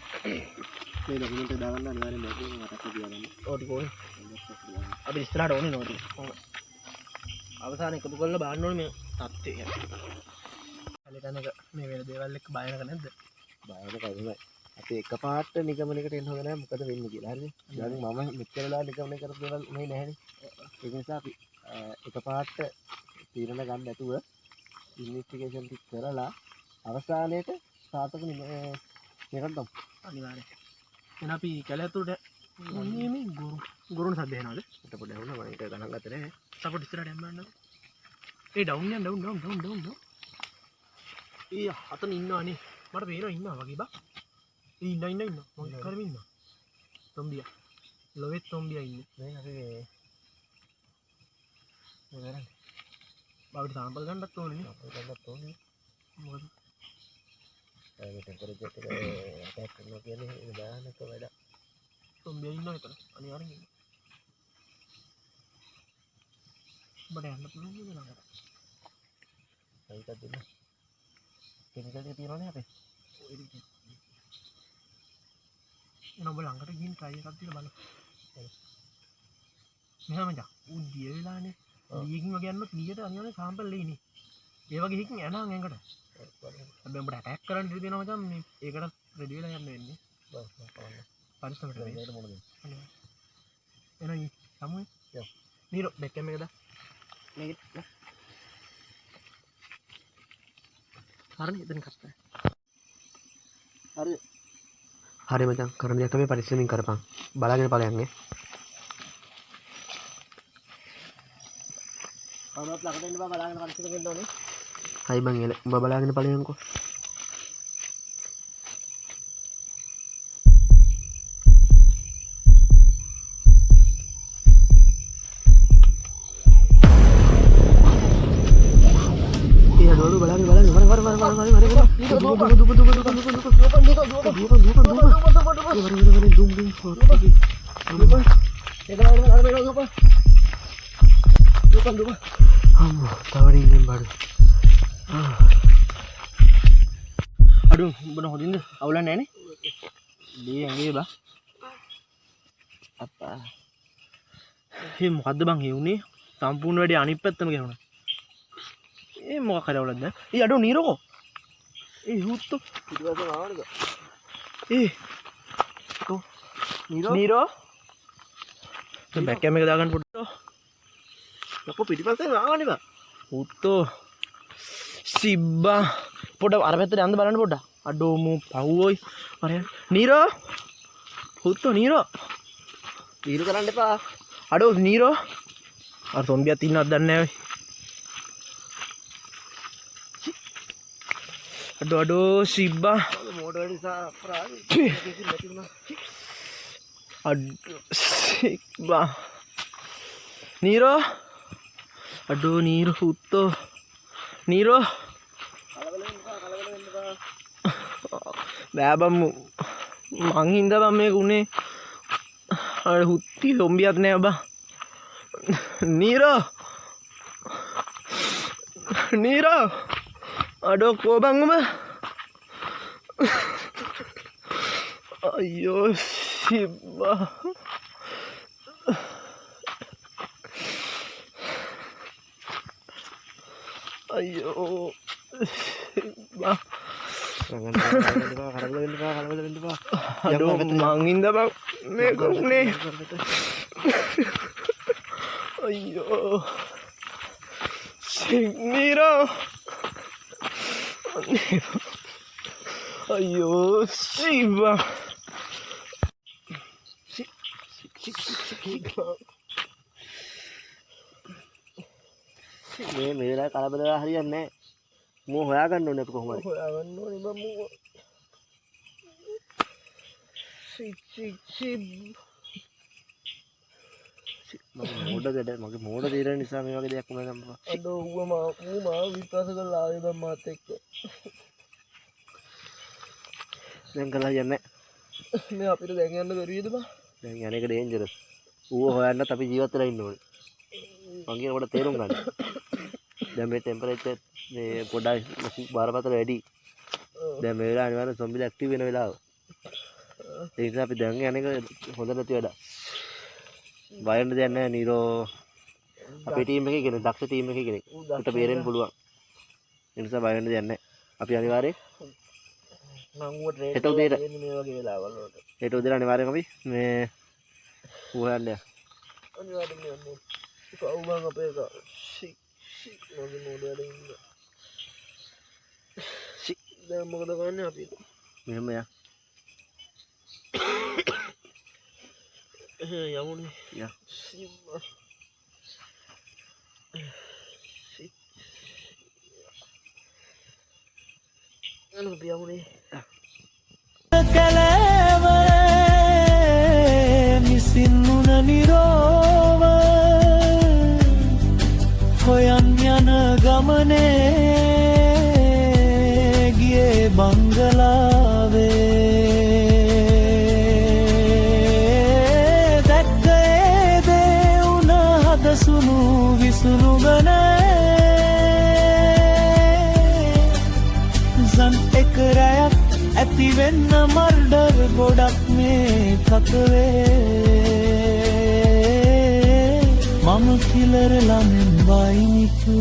මේ ඩොකියුමන්ට් එක දාගන්න අනිවාර්යෙන් බැරි මතක තියාගන්න. ඕ ටික ඕනේ. අපි ඉස්සරහට ඕනේ නෝටි. අවසාන එකතු කරලා බලන්න ඕනේ මේ තත්ත්වය. කලකන එක මේ වෙන දේවල් එක්ක බය නැක නැද්ද? බයද කවුරුයි. අපි එකපාරට නිගමනයකට එන්න හොඳ නැහැ මොකද වෙන්නේ කියලා. හරිද? දැන් මම මෙච්චරලා නිගමනය කරපු දේවල් මේ නැහැනේ. ඒක නිසා අපි එකපාරට තීරණ ගන්න නැතුව ඉන්වෙස්ටිගේෂන් ටික කරලා අවසානයේට සාතක නිකන් තමයි. අනිවාර්යයෙන්. එහෙනම් අපි කැලෑතුරට මේ ගුරුන් සද්ද එනවාද? ඊට පොඩ්ඩක් වුණා මම ඒක ගණන් ගත්තේ නැහැ. සපෝට් ඉස්සරහට යන්න. ඒ ඩවුන්. ඒ අතන ඉන්නවනේ. මට පේනවා ඉන්නවා වගේ බා. ඒ ඉන්න. මොකද කරමින් ඉන්නවා. තොම්බියා. ලොවෙත් තොම්බියා ඉන්නේ. දැන් අපි මොකද බාවිට සාම්පල් ගන්නත් ඕනේ නේ. ගන්නත් ඕනේ. මොකද? ඒ ටෙම්පරේචර් එක අටැක් කරනවා කියන්නේ ඒ භයානක වැඩ. තොම්බියා ඉන්නවා එතන. අනිවාර්යෙන් ඉන්නවා. බඩ යන්න පුළුවන් නේද ළඟට? ඒකත් දෙන්න. කෙමිකල් එක තියෙනවනේ අපේ. ඔය ඉතින්. එනවා ඔබ ළඟට ගිහින් try එකක් දීලා බලන්න. මෙහා මචං. උද්දිය වෙලානේ. දීකින් වගේ යන්නත් දීයට අනිවාර්යෙන් සාම්පල් ලෙයිනේ. ඒ වගේ එකකින් යනවා ඇඟට. හැබැයි උඹට ඇටැක් කරන්න ඉඩ දෙනවා මචං මේ ඒකට රෙඩි වෙලා යන්න වෙන්නේ. පරිස්සමට වෙන්න. එනවා සමුයි. යෝ. නීරෝ බැක්කම් එකද? මේක හරිනේ එතන කප්පා. හරි මචං කරන දේ තමයි පරිස්සමින් කරපන්. බලාගෙන ඵලයන් නේ. අවුරුත් ළඟට එන්න බා බලාගෙන පරිස්සමෙන් ඉන්න ඕනේ. හයි බං එල උඹ බලාගෙන ඵලයන්කෝ. Aduh, bener hodin deh. Awulan ini. Dia yang dia, Bang. Apa? Ini මොකද්ද බං හේුනේ? සම්පූර්ණ වැඩි අනිත් පැත්තම ගහනවා. ඒ මොකක් හරි අවුලක්ද? ඒ අඩෝ නීරෝ. ඒ හුත්තෝ පිටුපස්සෙන් ආවද? ඒ කො නීරෝ. දැන් බෑක් කැම එක දාගන්න පොඩ්ඩක්. යකෝ පිටුපස්සෙන් ආවනේ බං. හුත්තෝ සිබ්බා පොඩ අර පැත්තට යන්න බලන්න පොඩ්ඩක්. අඩෝ මෝ පව්වෝයි. අර නීරෝ. හුත්තෝ නීරෝ. වීරු කරන්න එපා. අඩෝ නීරෝ. අර සොම්බියක් ඉන්නවද දන්නේ නැහැ. අඩෝ සිබ්බා මෝඩ වැඩි නිසා අපරාධ කිසි නැති වුණා. අඩෝ සිබ්බා නීරෝ. අඩෝ නීරෝ හුත්තෝ නීරෝ. කලබල වෙන්න එපා. බෑ බම් මං හින්දා බම් මේක උනේ. අර හුත්ති සොම්බියක් නෑ බා. නීරෝ අඩෝ කෝ බං උඹ. අයියෝ සිබ්බා අයියෝ සිබ්බා කලබල වෙන්න එපා. අඩෝ මං හින්දා බං මේක උනේ. අයියෝ නීරෝ. අයියෝ සිබ්බා මේ වෙලාවේ කලබල වෙලා හරියන්නේ නැහැ. මෝ හොයාගන්න ඕනේ අපි කොහොමද? හොයාගන්න ඕනේ බම් මෝ. මගේ මෝඩ තීරණ නිසා මේ වගේ දෙයක් වුණා නම් අඩෝ ඌ මාව විශ්වාස කරලා ආවේ බම් මාත් එක්ක. දැන් කළා යන්නේ. මේ අපිට දැන් යන්න බැරිද බං? දැන් යන එක ඩේන්ජරස්. ඌව හොයන්නත් අපි ජීවත් වෙලා ඉන්න ඕනේ. මං කියනකොට තේරුම් ගන්න. දැන් මේ ටෙම්පරේචර් මේ පොඩ්ඩක් බාරපතල වැඩි. දැන් මේ වෙලාව අනිවාර්යෙන් සොම්බිලා ඇක්ටිව් වෙන වෙලාව. ඒ නිසා අපි දැන් යන එක හොඳ නැති වැඩක්. බය වෙන්න දෙයක් නැහැ නීරෝ. අපේ ටීම් එකේ කෙනෙක් දක්ෂ ටීම් එකේ කෙනෙක්. උට බේරෙන්න පුළුවන්. ඒ නිසා බය වෙන්න දෙයක් නැහැ. අපි අනිවාර්යෙන් මම ට්‍රේඩ් හෙට උදේට මේ වගේ වෙලාවල් වලට හෙට උදේට අනිවාර්යෙන් අපි මේ හොයන්න යන්න. අනිවාර්යෙන්ම යන්නේ. කවුරුන් අපේ එක මගේ මොඩේට ඉන්න. දැන් මොකද කරන්නේ අපි? මෙහෙම යා. යමුනේ. යා. අපි යමුනේ. කැලෑවරේ මිසින්නුන නිරෝව හොයන් යන ගමනේ ගියේ බංගලාවේ දැක්කේ දේවුන හදසුණු විසුණු ගනේ එක රැයක් ඇතිවෙන්න මර්ඩර් ගොඩක් මේ කතවේ මම කිලර ළමෙන් වයිනිකු